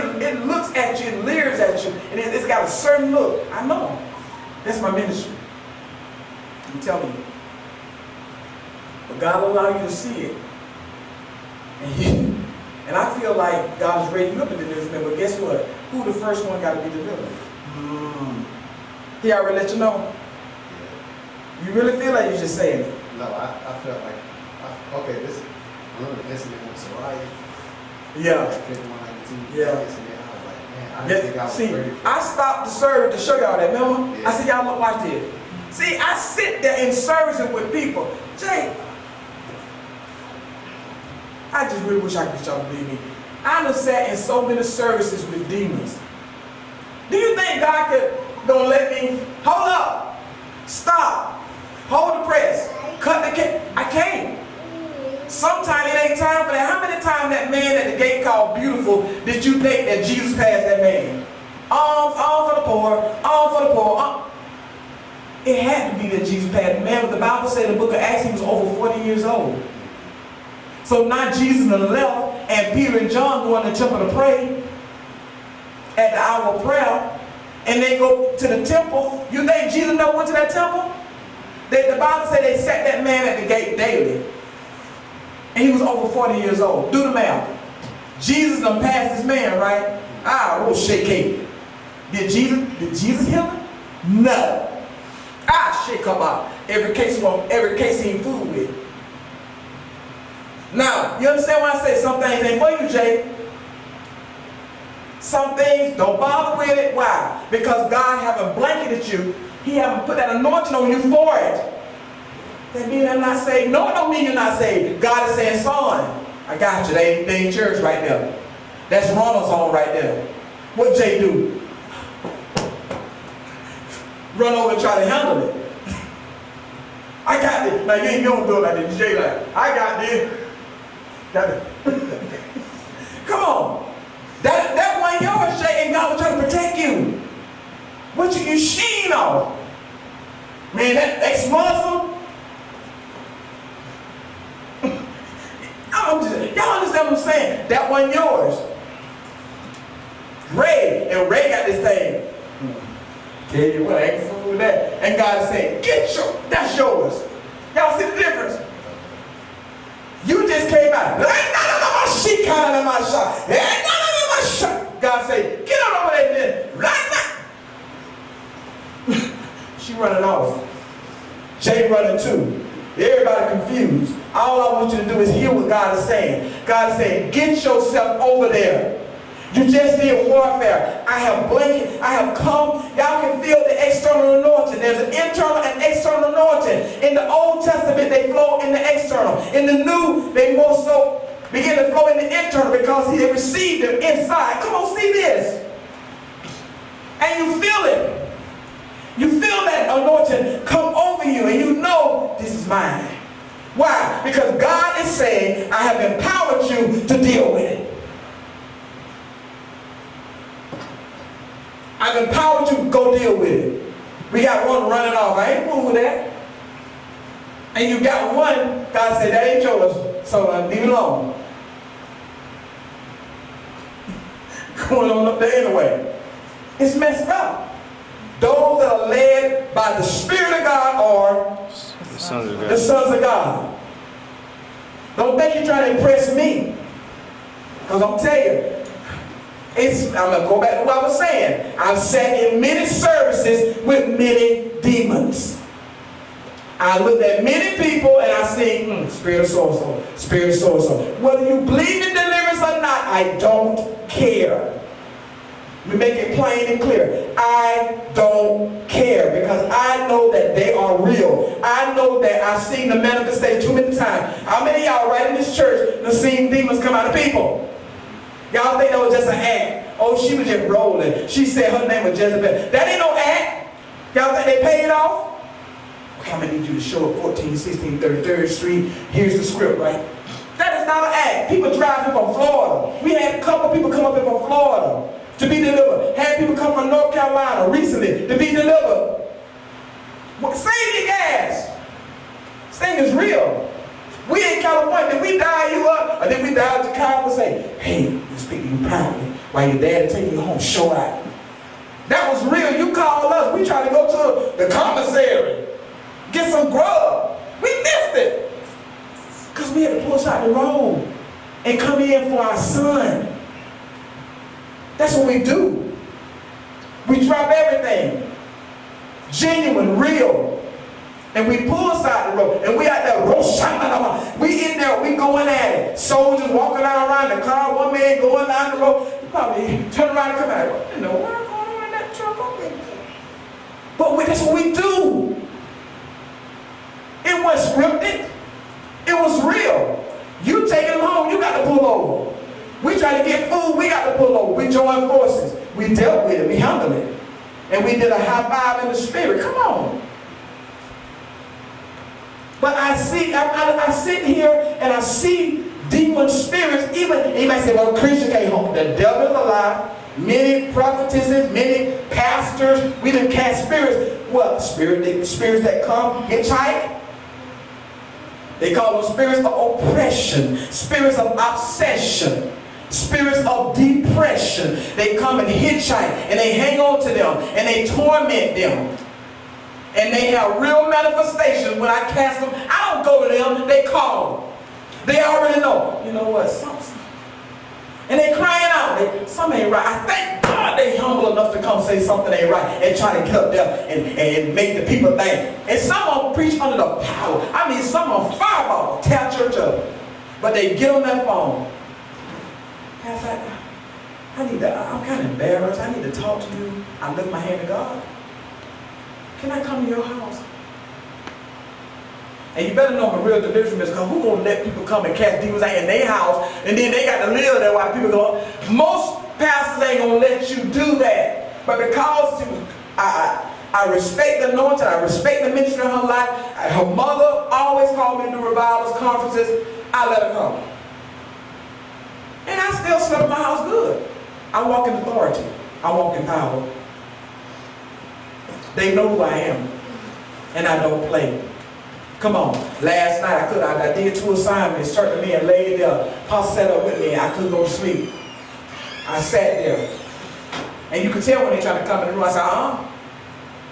at you, it leers at you, and it's got a certain look. I know. That's my ministry. I'm telling you. But God will allow you to see it. And I feel like God is raising you up in deliverance. But guess what? Who the first one got to be delivered? He already let you know. You really feel like you're just saying it? No, I felt like, okay, this, I remember the incident with Soraya. Yeah. Yeah. See, I stopped the service to show y'all that, remember? Yeah. I said, y'all look like this. See, I sit there in services with people. Jay, I just really wish I could get y'all to believe me. I done sat in so many services with demons. Do you think God could gonna let me, hold up, stop, hold the press, cut the cake? I can't. Sometimes it ain't time for that. How many times that man at the gate called beautiful did you think that Jesus passed that man? All for the poor, all for the poor. It had to be that Jesus passed the man, but the Bible said in the book of Acts he was over 40 years old. So now Jesus on the left and Peter and John go in the temple to pray at the hour of prayer, and they go to the temple. You think Jesus never went to that temple? The Bible said they sat that man at the gate daily. And he was over 40 years old. Do the math. Jesus done passed this man, right? We'll shake cake. Did Jesus heal him? No. Shake him out. Every case he ain't food with. Now, you understand why I say some things ain't for you, Jay? Some things, don't bother with it. Why? Because God haven't blanketed you. He haven't put that anointing on you for it. That means I'm not saved. No, it don't mean you're not saved. God is saying, son, I got you. They ain't church right there. That's Ronald's on right there. What Jay do? Run over and try to handle it. I got this. Now you ain't gonna do it like this. Jay like, I got this. Come on. That one yours, Jay, and God was trying to protect you. What you sheen off? Man, that ex-Muslim. Y'all understand what I'm saying? That one yours. Ray, and Ray got this thing. Tell you what, I ain't fooling with that. And God is saying, that's yours. Y'all see the difference? You just came out. God say, get on over there right now. She running off. Jay running too. Everybody confused. All I want you to do is hear what God is saying. God is saying, get yourself over there. You just did warfare. I have blanket. I have come. Y'all can feel the external anointing. There's an internal and external anointing. In the Old Testament, they flow in the external. In the New, they more so begin to flow in the internal because he had received them inside. Come on, see this. And you feel it. You feel that anointing come over you and you know this is mine. Why? Because God is saying, I have empowered you to deal with it. I've empowered you to go deal with it. We got one running off. I ain't fooling with that. And you got one, God said, that ain't yours, so leave it alone. Going on up there anyway. It's messed up. Those that are led by the Spirit of God are the sons of God. Don't think you're trying to impress me. Because I'm telling you, I'm going to go back to what I was saying. I've sat in many services with many demons. I looked at many people and I see, spirit of so-and-so, spirit of so-and-so. Whether you believe in deliverance or not, I don't care. We make it plain and clear. I don't care because I know that they are real. I know that I've seen the manifestation too many times. How many of y'all right in this church have seen demons come out of people? Y'all think that was just an act? Oh, she was just rolling. She said her name was Jezebel. That ain't no act. Y'all think they paid off? Okay, I'm going to need you to show up 14, 16, 33rd Street. Here's the script, right? That is not an act. People driving from Florida. We had a couple people come up here from Florida to be delivered. Had people come from North Carolina recently to be delivered. Save your gas. This thing is real. We in California, did we dial you up? Or did we dial Chicago and say, hey, you speak to you proudly while your dad take you home, show out. That was real. You called us. We tried to go to the commissary, get some grub. We missed it. Because we had to pull us out the road and come in for our son. That's what we do. We drop everything. Genuine, real. And we pull us out the road. And we out there, we in there, we going at it. Soldiers walking around the car, one man going down the road. You probably turn around and come out. What in the world going on in that truck over there? But that's what we do. It wasn't scripted. It was real. You take them home, you got to pull over. We try to get food, we got to pull over. We joined forces. We dealt with it, we handled it. And we did a high five in the spirit. Come on. But I sit here and I see demon spirits. Even you might say, well, Christian can't hold. The devil is alive. Many prophetesses, many pastors, we done cast spirits. What? Spirits that come hitchhike. They call them spirits of oppression, spirits of obsession, spirits of depression. They come and hitchhike and they hang on to them and they torment them. And they have real manifestations. When I cast them, I don't go to them, they call them. They already know. You know what? Something. And they crying out. Something ain't right. I thank God they humble enough to come say something ain't right and try to get up there and make the people think. And some of them preach under the power. I mean, some of them fireball, tear church up. But they get on that phone. I'm kind of embarrassed. I need to talk to you. I lift my hand to God. Can I come to your house? And you better know I'm a real deliverance minister, because who's going to let people come and cast demons out in their house and then they got to live there while people go? Most pastors ain't going to let you do that. But because I respect the anointing, I respect the ministry of her life, her mother always called me to revivals, conferences, I let her come. And I still slept in my house good. I walk in authority. I walk in power. They know who I am. And I don't play. Come on. Last night I did 2 assignments. Turned to me and laid there. Pastor sat up with me. I couldn't go to sleep. I sat there. And you could tell when they trying to come in the room. I said,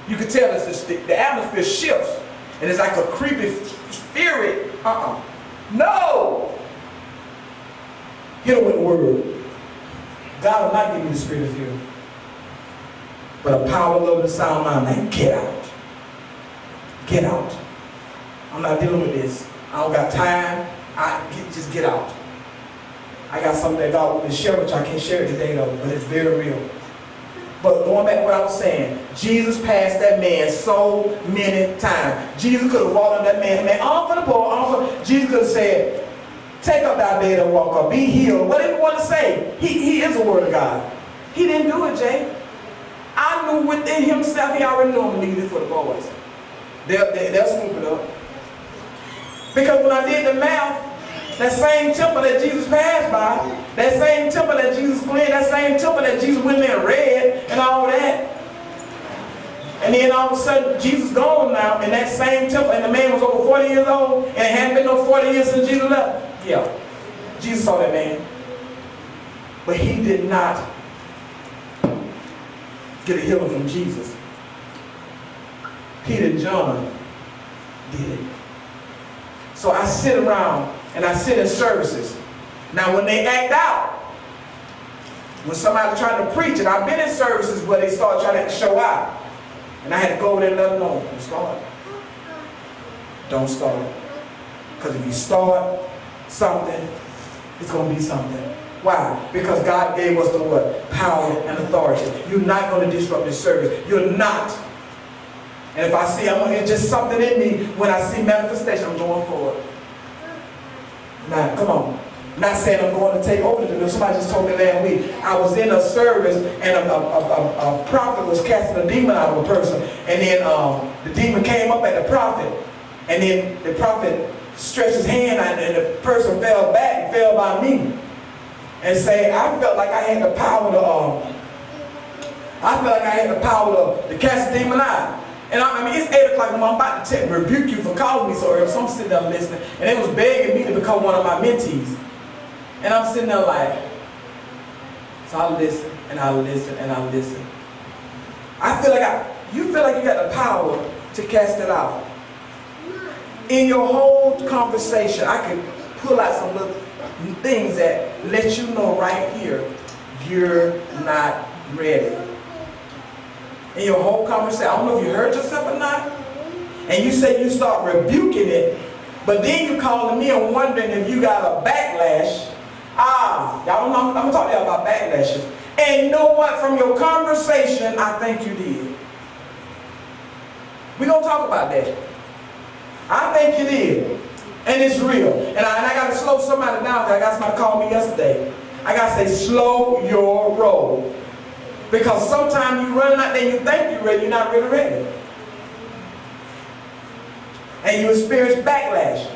You could tell it's just, the atmosphere shifts. And it's like a creepy spirit. No. Hit her with the word. God will not give you the spirit of fear, but a power, love, and a sound mind. Man, get out. Get out. I'm not dealing with this. I don't got time. Just get out. I got something that God wants me to share with you. I can't share it today though, but it's very real. But going back to what I was saying, Jesus passed that man so many times. Jesus could have walked on that man, all for the poor, Jesus could have said, take up thy bed and walk up, be healed. Whatever you want to say, he is the word of God. He didn't do it, Jay. I knew within himself, he already knew him to leave it for the boys. They'll scoop it up. Because when I did the math, that same temple that Jesus passed by, that same temple that Jesus cleansed, that same temple that Jesus went there and read and all that. And then all of a sudden, Jesus gone now in that same temple, and the man was over 40 years old, and it hadn't been no 40 years since Jesus left. Yeah, Jesus saw that man. But he did not get a healing from Jesus. Peter and John did it. So I sit around and I sit in services. Now when they act out, when somebody's trying to preach, and I've been in services where they start trying to show out, and I had to go over there and let them know, don't start. Don't start. Because if you start something, it's going to be something. Why? Because God gave us the what? Power and authority. You're not going to disrupt this service. You're not. And if I see, it's just something in me, when I see manifestation, I'm going forward. Now, come on. I'm not saying I'm going to take over the deliverance. Somebody just told me last week, I was in a service and a prophet was casting a demon out of a person. And then the demon came up at the prophet. And then the prophet stretched his hand out and the person fell back and fell by me. And say, I felt like I had the power to cast the demon out. And I mean, it's 8 o'clock and I'm about to rebuke you for calling me so early. So I'm sitting there listening. And they was begging me to become one of my mentees. And I'm sitting there like, so I listen and I listen and I listen. I feel like you feel like you got the power to cast it out. In your whole conversation, I could pull out some little things that let you know right here, you're not ready. In your whole conversation, I don't know if you heard yourself or not, and you say you start rebuking it, but then you calling me and wondering if you got a backlash. Y'all know, I'm going to talk to y'all about backlashes. And you know what? From your conversation, I think you did. We're going to talk about that. I think you did. And it's real. And I got to slow somebody down. I got somebody call me yesterday. I got to say, slow your roll. Because sometimes you run out there and you think you're ready, you're not really ready. And you experience backlash.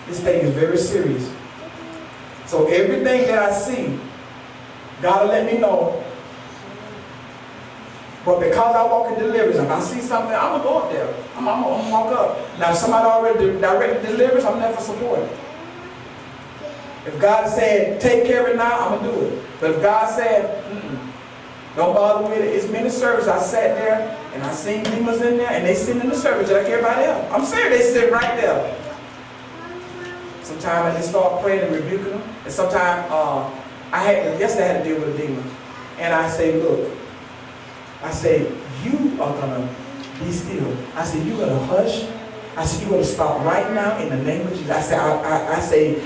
This thing is very serious. So everything that I see, God will let me know. But because I walk in deliverance, if I see something, I'm going to go up there. I'm going to walk up. Now, if somebody already directed deliverance, I'm never supporting. If God said, take care of it now, I'm going to do it. But if God said, don't bother with it. It's many services. I sat there and I seen demons in there and they sit in the service just like everybody else. I'm serious, they sit right there. Sometimes I just start praying and rebuking them. And sometimes, yesterday I had to deal with a demon. And I say, look, I say, you are going to be still. I said, you're going to hush. I said, you're going to stop right now in the name of Jesus. I say,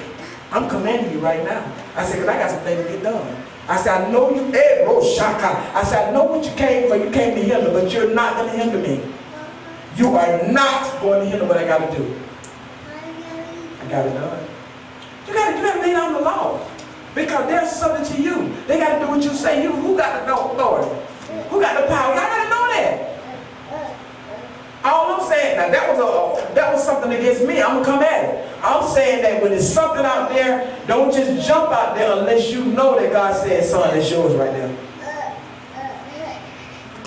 I'm commanding you right now. I said, because I got some things to get done. I said, I know you, I said, I know what you came for. You came to hinder, but you're not going to hinder me. You are not going to hinder what I got to do. I got it done. You got to lay down the law. Because there's something to you. They got to do what you say. Who got the authority? Who got the power? I got to know that. All I'm saying, now that was something against me. I'm going to come at it. I'm saying that when there's something out there, don't just jump out there unless you know that God said, son, that's yours right there.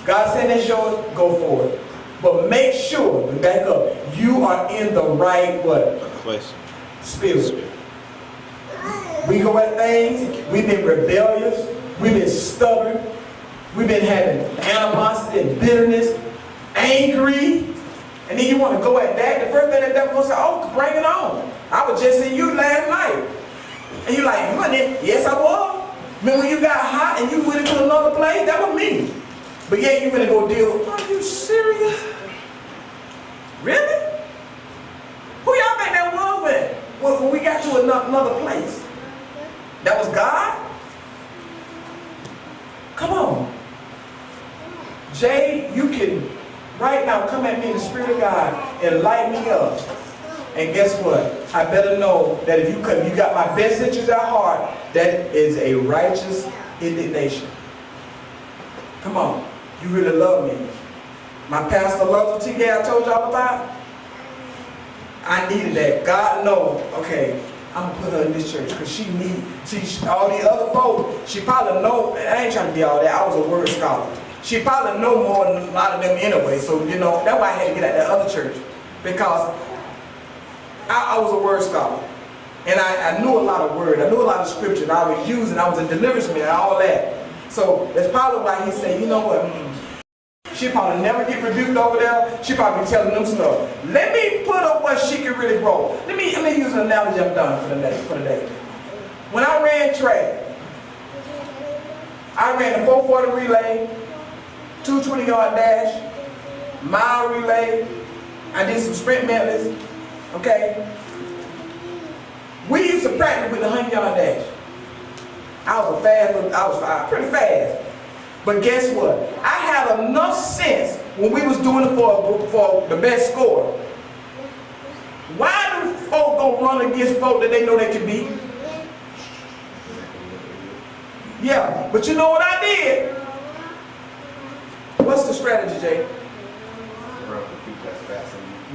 God said that's yours, go for it. But make sure, back up, you are in the right what? Place. Spirit. We go at things, we've been rebellious, we've been stubborn, we've been having animosity and bitterness, angry, and then you want to go at that. The first thing that devil will say, oh, bring it on. I was just in you last night. And you're like, you wasn't. Yes, I was. Remember when you got hot and you went into another place? That was me. But yet you're going to go deal. Are you serious? Really? Who y'all think that was with? When we got to another place? That was God? Come on. Jay, you can right now come at me in the Spirit of God and light me up. And guess what? I better know that if you got my best interests at heart, that is a righteous indignation. Come on. You really love me. My pastor loves the TK I told y'all about. I needed that. God knows. Okay, I'm going to put her in this church because all the other folks, she probably know. I ain't trying to be all that. I was a word scholar. She probably know more than a lot of them anyway. So, that's why I had to get at that other church. Because I was a word scholar. And I knew a lot of word. I knew a lot of scripture. And I was using. I was a deliverance man and all that. So that's probably why he said, you know what? She probably never get rebuked over there. She probably be telling them stuff. Let me put up what she can really grow. Let me use an analogy. I'm done for the day. When I ran track, I ran the 440 relay, 220-yard dash, mile relay. I did some sprint medleys. Okay. We used to practice with the 100-yard dash. I was pretty fast. But guess what? I had enough sense when we was doing it for the best score. Why do folk go run against folk that they know they can beat? Yeah, but you know what I did? What's the strategy, Jay?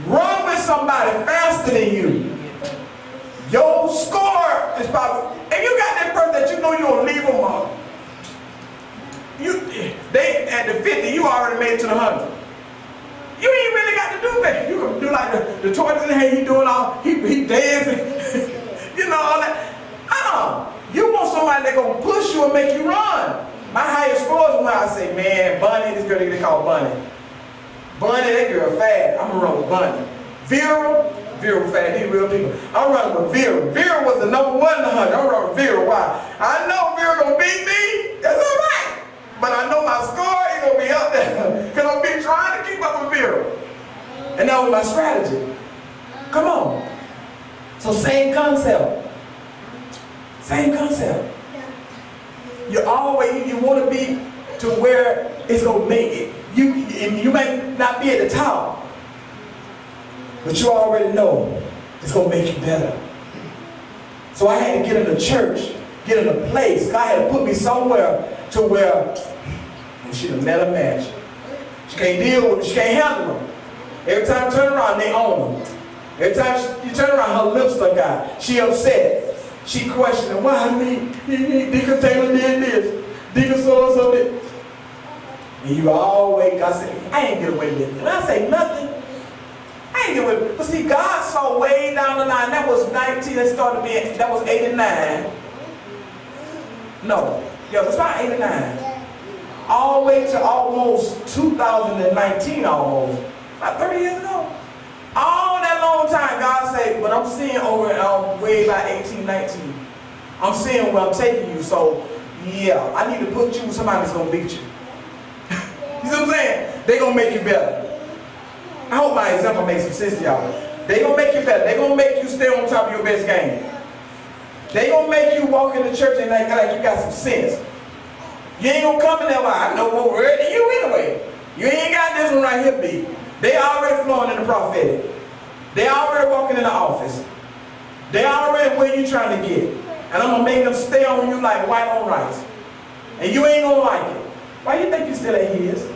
Run with somebody faster than you. Your score is probably, and you got that person that you know you're gonna leave them up. They at the 50, you already made it to the 100. You ain't really got to do that. You can do like the tortoise in the hay, he doing all, he dancing, you know, all that. You want somebody that gonna push you and make you run. My highest scores when I say, man, Bunny, this girl they call Bunny. Bunny, that girl fast. I'm gonna run with Bunny. Vera fast, these real people. I'm running with Vera. Vera was the number 1 in the 100. I'm running with Vera. Why? I know Vera gonna beat me. That's all right. But I know my score is gonna be up there. Because I'm been trying to keep up with Vera. And that was my strategy. Come on. So same concept. Same concept. You want to be to where it's gonna make it. You may not be at the top, but you already know it's going to make you better. So I had to get in the church, get in a place. God had to put me somewhere to where she done met a match. She can't deal with them. She can't handle them. Every time you turn around, they own them. Every time you turn around, her lips stuck out. She upset. She questioning, why me? Deacon Taylor did this. Deacon so did. And you always, I say, I ain't get away with it. When I say nothing, I ain't get away with it. But see, God saw way down the line. That was 19, that was 89. No, yeah, it was about 89. All the way to almost 2019 almost. About 30 years ago. All that long time, God said, but I'm seeing over way by 18, 19. I'm seeing where I'm taking you, so yeah, I need to put you with somebody that's going to beat you. You see what I'm saying? They're going to make you better. I hope my example makes some sense to y'all. They're going to make you better. They're going to make you stay on top of your best game. They're going to make you walk in the church and like you got some sense. You ain't going to come in there like, I know more word than you anyway. You ain't got this one right here, B. They already flowing in the prophetic. They already walking in the office. They already where you trying to get. And I'm going to make them stay on you like white on rice. And you ain't going to like it. Why you think you still at his?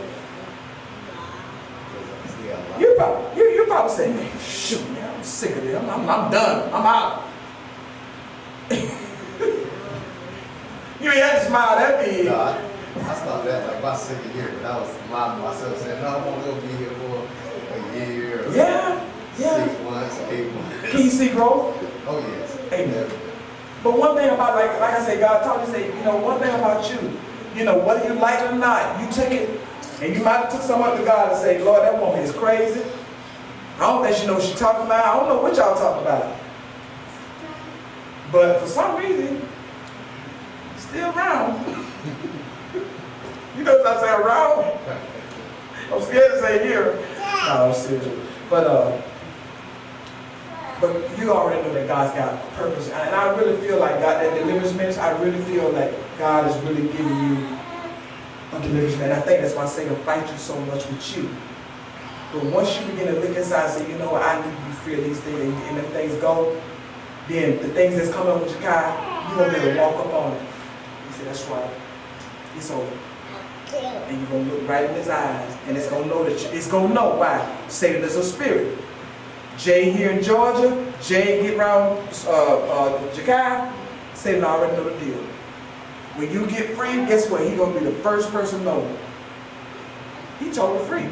You probably say, man, shoot, man, I'm sick of it. I'm done. I'm out. You ain't had to smile that big. No, I started that like my second year, but I was lying to myself saying, no, I want to go be here for a year. Or 6 months, 8 months. Can you see growth? Oh, yes. Amen. But one thing about, like I said, God taught me, say, one thing about you, whether you like it or not, you took it, and you might have took someone to God and say, Lord, that woman is crazy. I don't think she knows what she's talking about. I don't know what y'all talking about. But for some reason, still around. You know what I'm saying, around? I'm scared to say here. No, I'm serious. But you already know that God's got a purpose. And I really feel like God, that deliverance ministry, I really feel like God is really giving you a deliverance ministry. And I think that's why Satan fights you so much with you. But once you begin to look inside and say, I need to be free of these things, and if things go, then the things that's coming up with Jekiah, you're going to be able to walk up on it. He said, that's right. It's over. And you're going to look right in his eyes, and it's going to know that it's going to know why. Satan is a spirit. Jay here in Georgia, Jay get around Jekiah, Satan already know the deal. When you get free, guess what? He's going to be the first person to know. He totally free.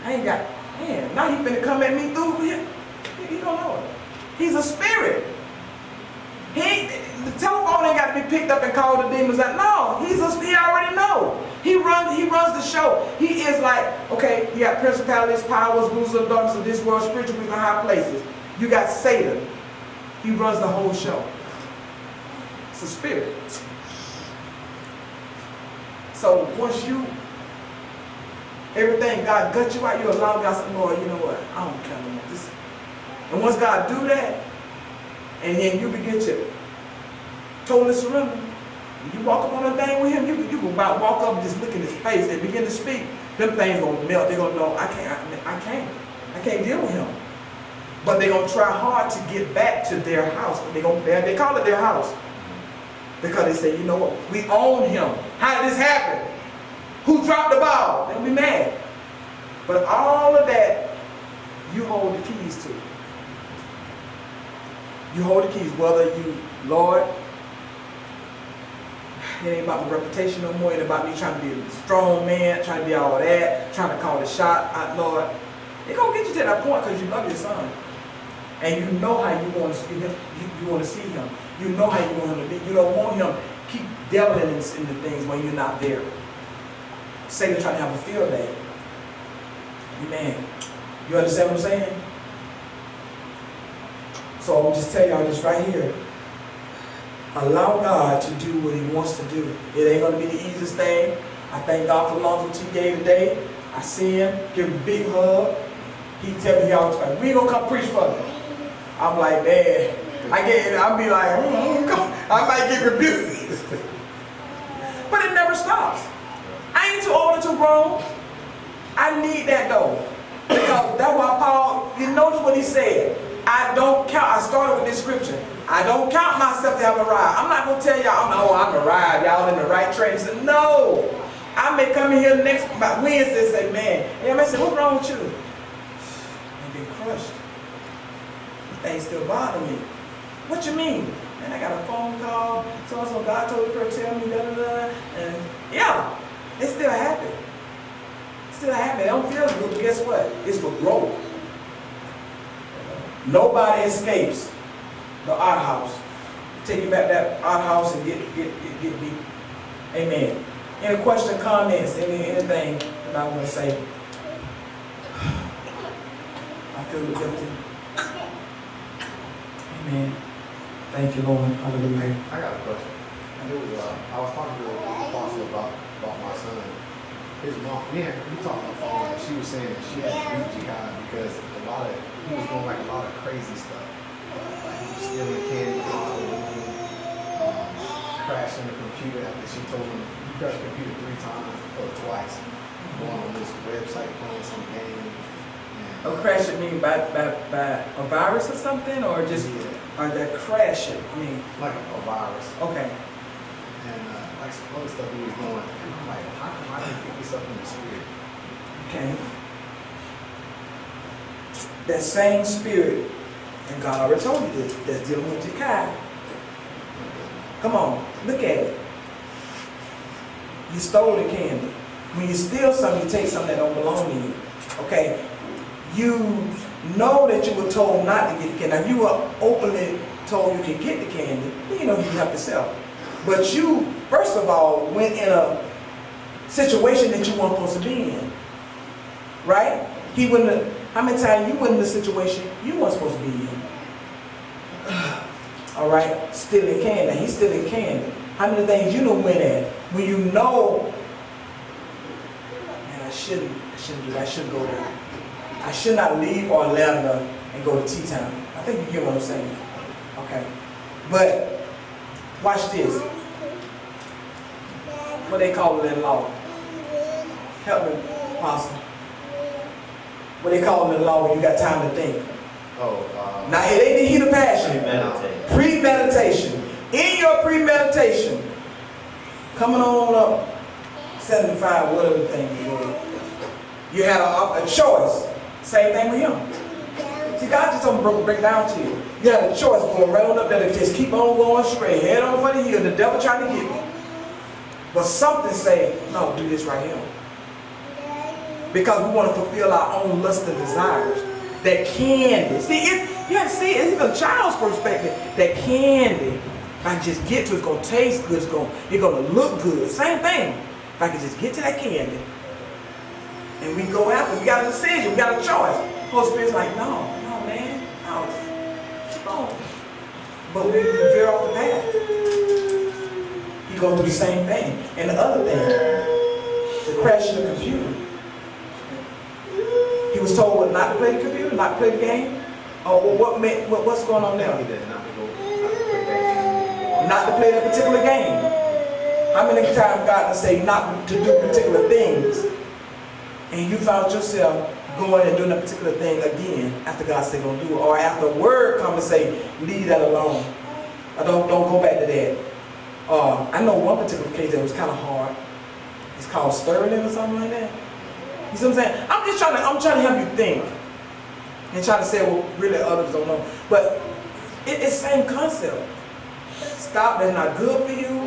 I ain't got, man, now he finna come at me through here. He don't know it. He's a spirit. The telephone ain't got got to be picked up and called the demons out. No, he already know. He runs the show. He is like, okay, you got principalities, powers, rulers of darkness of this world, spiritual people in high places. You got Satan. He runs the whole show. It's a spirit. So once everything God gut you out, you allow God to say, Lord, you know what? I don't care no more. And once God do that, and then you begin to totally surrender, you walk up on a thing with him, you can about walk up and just look in his face and begin to speak. Them things gonna melt. They're gonna know, I can't deal with him. But they're gonna try hard to get back to their house. They call it their house. Because they say, you know what, we own him. How did this happen? Who dropped the ball? They'll be mad. But all of that, you hold the keys to. You hold the keys, whether you, Lord, it ain't about my reputation no more. It ain't about me trying to be a strong man, trying to be all that, trying to call the shot. Lord, it's going to get you to that point because you love your son. And you know how you want to see him. You want to see him. You know how you want him to be. You don't want him to keep deviling in the things when you're not there. Satan trying to have a field day. Amen. You understand what I'm saying? So I'm just tell y'all this right here. Allow God to do what he wants to do. It ain't going to be the easiest thing. I thank God for the longevity he gave today. I see him, give him a big hug. He tell me all the time, we ain't going to come preach for me. I'm like, man, I'll be like, I might get rebuked. But it never stops. I ain't too old or too grown. I need that though. Because that's why Paul, you notice what he said. I don't count, I started with this scripture. I don't count myself to have arrived. I'm not going to tell y'all, I'm arrived. Y'all in the right train. Said, no. I may come in here next Wednesday and say, man, I may say, what's wrong with you? I've been crushed. Things still bother me. What you mean? Man, I got a phone call. So God told her to tell me, and yeah, it still happened. Still happening. It don't feel good, but guess what? It's for growth. Nobody escapes the art house. Take you back to that art house and get beat. Amen. Any question, comments, anything that I want to say? I feel lifted. Amen. Thank you, Lord. Hallelujah. I got a question. I was talking to a pastor about my son. His mom, we talked on the phone, and she was saying that she had to beat H.I.S because he was doing like a lot of crazy stuff. Like he was stealing candy out of the room, crashing the computer after she told him you crashed the computer 3 times or twice. Going on this website playing some game. Oh, crash it mean by a virus or something, or just or that crash it? I mean, like a virus. Okay. And like some other stuff he was doing. And I'm like, how come I didn't pick this up in the spirit? Okay. That same spirit, and God already told you this, that's dealing with H.I.S. Come on, look at it. You stole the candy. When you steal something, you take something that don't belong to you. Okay? You know that you were told not to get the candy. Now, if you were openly told you can get the candy, then you know you have to sell. But you, first of all, went in a situation that you weren't supposed to be in. Right? He wouldn't have, how many times you went in a situation you weren't supposed to be in? All right? Stealing candy. He's stealing candy. How many things you don't win at? When you know, man, I shouldn't do that. I shouldn't go there. I should not leave Orlando and go to T-Town. I think you get what I'm saying. Okay. But watch this. What they call it in law. Help me, Apostle. What they call it in law when you got time to think. Now it ain't the heat of passion. Premeditation. In your premeditation, coming on up 75, whatever the thing you were. You had a choice. Same thing with him. See, God just told me to break down to you. You had a choice going right on up there to just keep on going straight, head on for the hill. The devil trying to get me. But something say, no, do this right here. Because we want to fulfill our own lust and desires. That candy. See, you have to see it from a child's perspective. That candy If I can just get to it, it's going to taste good, it's going to look good. Same thing. If I can just get to that candy, and we go after, we got a decision, we got a choice. Holy Spirit's like, no, man, no, keep on. But we veer off the path. He goes through the same thing. And the other thing, the crashing the computer. He was told what, not to play the computer, not to play the game. Oh, well, what's going on there? Not to play that particular game. How many times God will say not to do particular things, and you found yourself going and doing a particular thing again after God said don't do it, or after a word come and say leave that alone, or don't go back to that. I know one particular case that was kind of hard. It's called Sterling or something like that. You see what I'm saying? I'm trying to help you think and try to say what really others don't know. But it's the same concept. Stop, that's not good for you.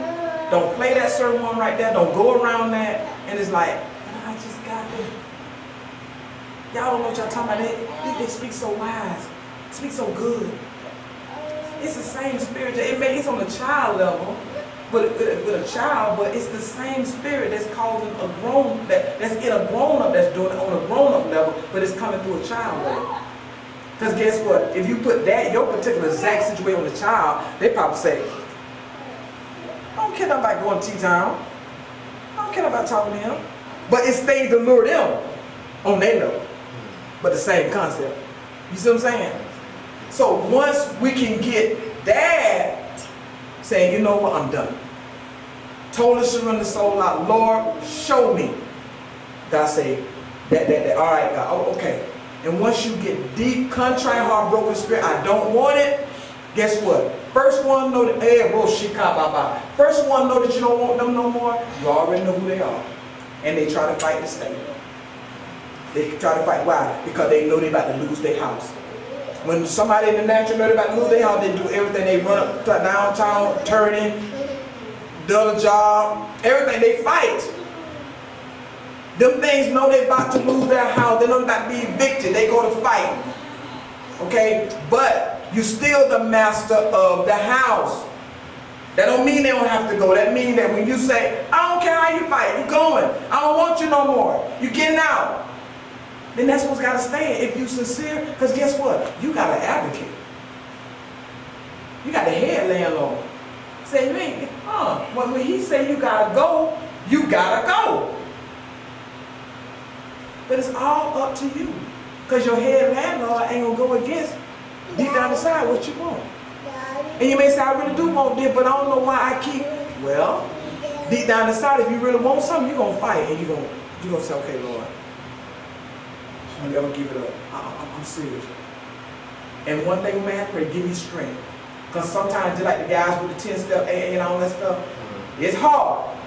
Don't play that certain one right there. Don't go around that. And it's like, I just got it. Y'all don't know what y'all talking about. They speak so wise. Speak so good. It's the same spirit. It's on the child level with a child, but it's the same spirit that's causing a grown, that's in a grown-up that's doing it on a grown-up level, but it's coming through a child level. Because guess what? If you put that, your particular exact situation on the child, they probably say, I don't care about going to T-Town. I don't care about talking to him. But it's things to lure them on their level. But the same concept. You see what I'm saying? So once we can get dad saying, you know what, I'm done. Totally surrender the soul out. Lord, show me. God say, that. All right, God, oh, okay. And once you get deep, contrite, heartbroken spirit, I don't want it. Guess what? First one know that, first one know that you don't want them no more. You already know who they are. And they try to fight to stay. They try to fight. Why? Because they know they're about to lose their house. When somebody in the natural know they're about to lose their house, they do everything. They run up downtown, turning, do a job, everything. They fight. Them things know they're about to lose their house. They know they're about to be evicted. They go to fight. Okay? But you're still the master of the house. That don't mean they don't have to go. That means that when you say, I don't care how you fight, you're going. I don't want you no more. You're getting out. Then that's what's got to stand. If you're sincere, because guess what? You got an advocate. You got the head landlord. Say, man, when he say you got to go, you got to go. But it's all up to you. Because your head landlord ain't going to go against deep down inside what you want. And you may say, I really do want this, but I don't know why I keep. Well, deep down inside, if you really want something, you're going to fight. And you're going to say, okay, Lord, I'm going to give it up. I'm serious. And one thing we may have to pray, give me strength. Because sometimes, just like the guys with the 10-step and all that stuff, it's hard.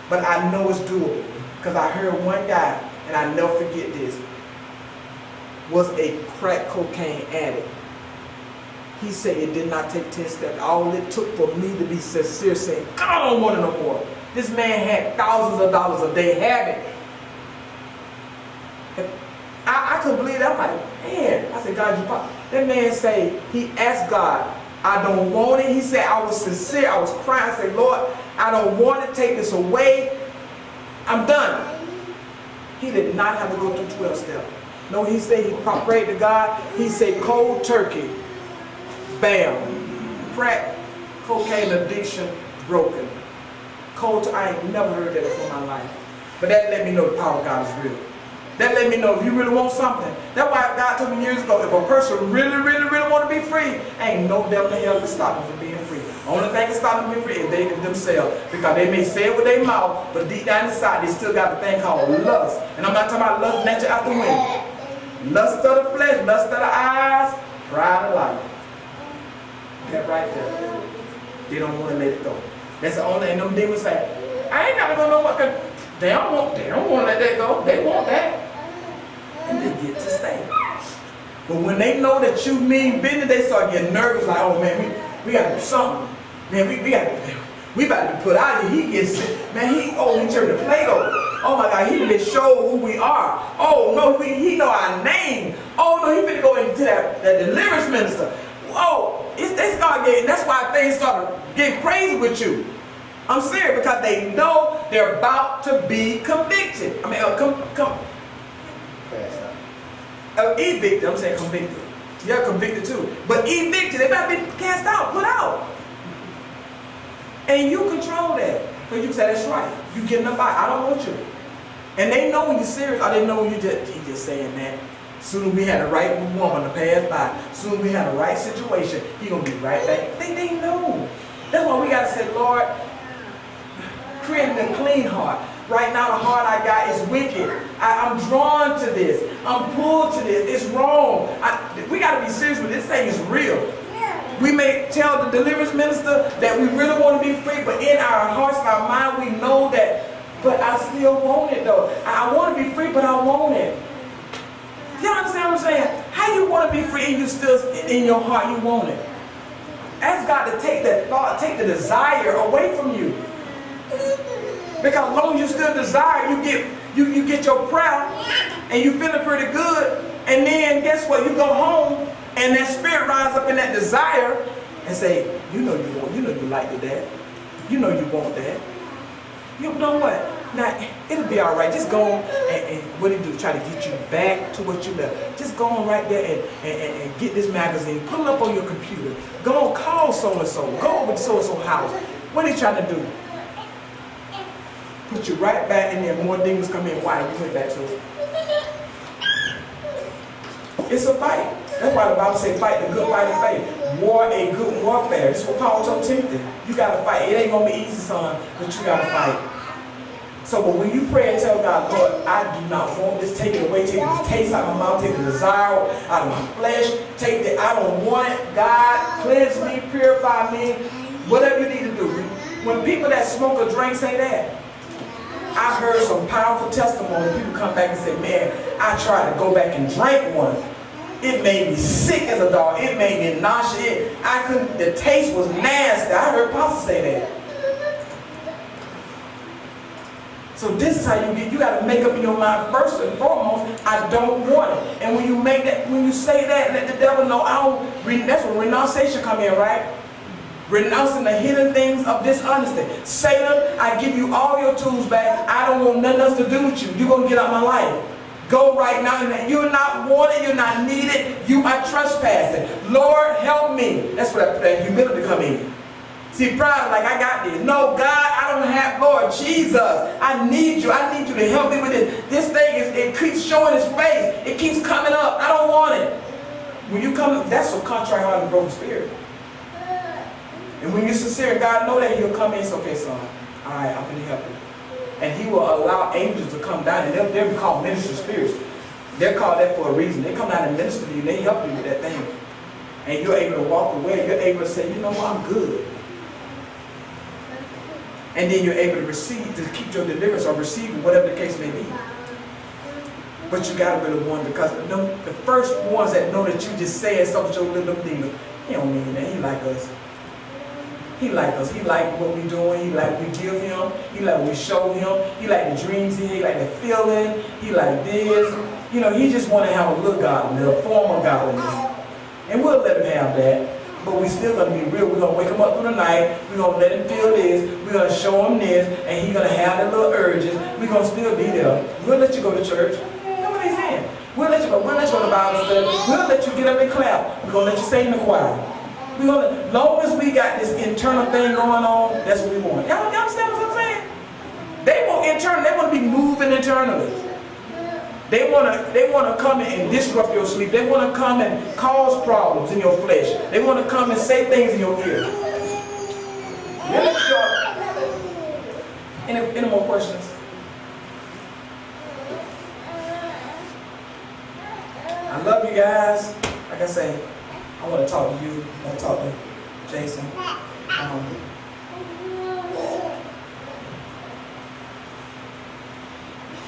But I know it's doable. Because I heard one guy, and I never forget this, was a crack cocaine addict. He said it did not take 10 steps. All it took for me to be sincere, saying, God, I don't want it no more. This man had thousands of dollars a day habit. I couldn't believe that. I'm like, man. I said, God, you pop. That man say, he asked God, I don't want it. He said, I was sincere. I was crying. I said, Lord, I don't want to take this away. I'm done. He did not have to go through 12 steps. No, he said he prayed to God. He said cold turkey. Bam. Crack, cocaine addiction broken. Cold turkey. I ain't never heard that before in my life. But that let me know the power of God is real. That let me know if you really want something. That's why God told me years ago, if a person really want to be free, ain't no devil in hell can stop them from being free. Only thing can stop them from being free is they themselves. Because they may say it with their mouth, but deep down inside they still got the thing called lust. And I'm not talking about lust natural out the window. Lust of the flesh, lust of the eyes, pride of life. That right there. They don't want to let it go. That's the only thing them demons say. I ain't gotta go no more. They don't want to let that go. They want that. And they get to stay. But when they know that you mean business, they start getting nervous, like, oh man, we gotta do something. Man, we about to be put out here. He gets sick. Man, he turned the plate over. Oh my God, he didn't show who we are. Oh no, he know our name. Oh no, he finna go into that deliverance minister. they start getting, that's why things start getting crazy with you. I'm serious, because they know they're about to be convicted. I mean, evicted. I'm saying convicted. You're convicted too. But evicted, they might be cast out, put out. And you control that. So you say, that's right. You getting up out. I don't want you. And they know when you're serious, or they know when you just saying that. Soon we had a right woman to pass by. Soon we had a right situation. He gonna be right back. They know. That's why we gotta say, Lord, create a clean heart. Right now, the heart I got is wicked. I'm drawn to this. I'm pulled to this. It's wrong. We got to be serious with this. Thing is real. We may tell the deliverance minister that we really want to be free, but in our hearts and our mind, we know that, but I still want it though. I want to be free, but I want it. You understand what I'm saying? How you want to be free and you still, in your heart, you want it? Ask God to take that thought, take the desire away from you. Because as long as you still desire, you get your prayer and you feeling pretty good, and then guess what? You go home and that spirit rises up in that desire and say, you know you like that. You know you want that. You know what? Now it'll be all right. Just go on and what do you do? Try to get you back to what you left. Just go on right there and get this magazine. Pull it up on your computer. Go on, call so and so. Go over to so and so house. What are you trying to do? Put you right back in there. More demons come in. Why? You went back to it. It's a fight. That's why the Bible says fight the good fight of faith. War a good warfare. This is what Paul told Timothy. You got to fight. It ain't going to be easy, son, but you got to fight. So but when you pray and tell God, Lord, I do not want this. Take it away. Take the taste out of my mouth. Take the desire out of my flesh. Take the, I don't want it. God, cleanse me, purify me. Whatever you need to do. When people that smoke or drink say that, I heard some powerful testimony. People come back and say, man, I tried to go back and drink one. It made me sick as a dog. It made me nauseous. The taste was nasty. I heard Pastor say that. So this is how you got to make up in your mind first and foremost, I don't want it. And when you make that, when you say that, let the devil know, that's when renunciation come in, right? Renouncing the hidden things of dishonesty. Satan, I give you all your tools back. I don't want nothing else to do with you. You're going to get out of my life. Go right now. You're not wanted. You're not needed. You are trespassing. Lord, help me. That's where that humility come in. See, pride, like, I got this. No, God, I don't have, Lord Jesus, I need you. I need you to help me with this. This thing, it keeps showing its face. It keeps coming up. I don't want it. When you come, that's a contrite heart and broken spirit. And when you're sincere, God know that he'll come in and say, okay, son, all right, I'm going to help you. And he will allow angels to come down, and they'll be called minister spirits. They're called that for a reason. They come down and minister to you, and they help you with that thing. And you're able to walk away. You're able to say, you know what, I'm good. And then you're able to receive, to keep your deliverance or receive whatever the case may be. But you got to really want, because the first ones that know that you just saying something to your little demon, he don't mean that. He like us. He like us. He like what we doing. He like what we give him. He like what we show him. He like the dreams he like the feeling. He like this. You know, he just want to have a little godliness, a form of godliness. And we'll let him have that. But we still going to be real. We're going to wake him up through the night. We're going to let him feel this. We're going to show him this. And he's going to have the little urges. We're going to still be there. We'll let you go to church. That's what he's saying. We'll let you go. We'll let you go to Bible study. We'll let you get up and clap. We're going to let you sing in the choir. We're gonna, as long as we got this internal thing going on, that's what we want. Y'all understand what I'm saying? They want internal. They want to be moving internally. They want to come and disrupt your sleep. They want to come and cause problems in your flesh. They want to come and say things in your ear. Any more questions? I love you guys. Like I say, I want to talk to you. I want to talk to Jason.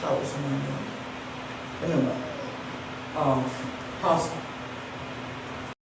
Talk with someone. Anyway, Apostle.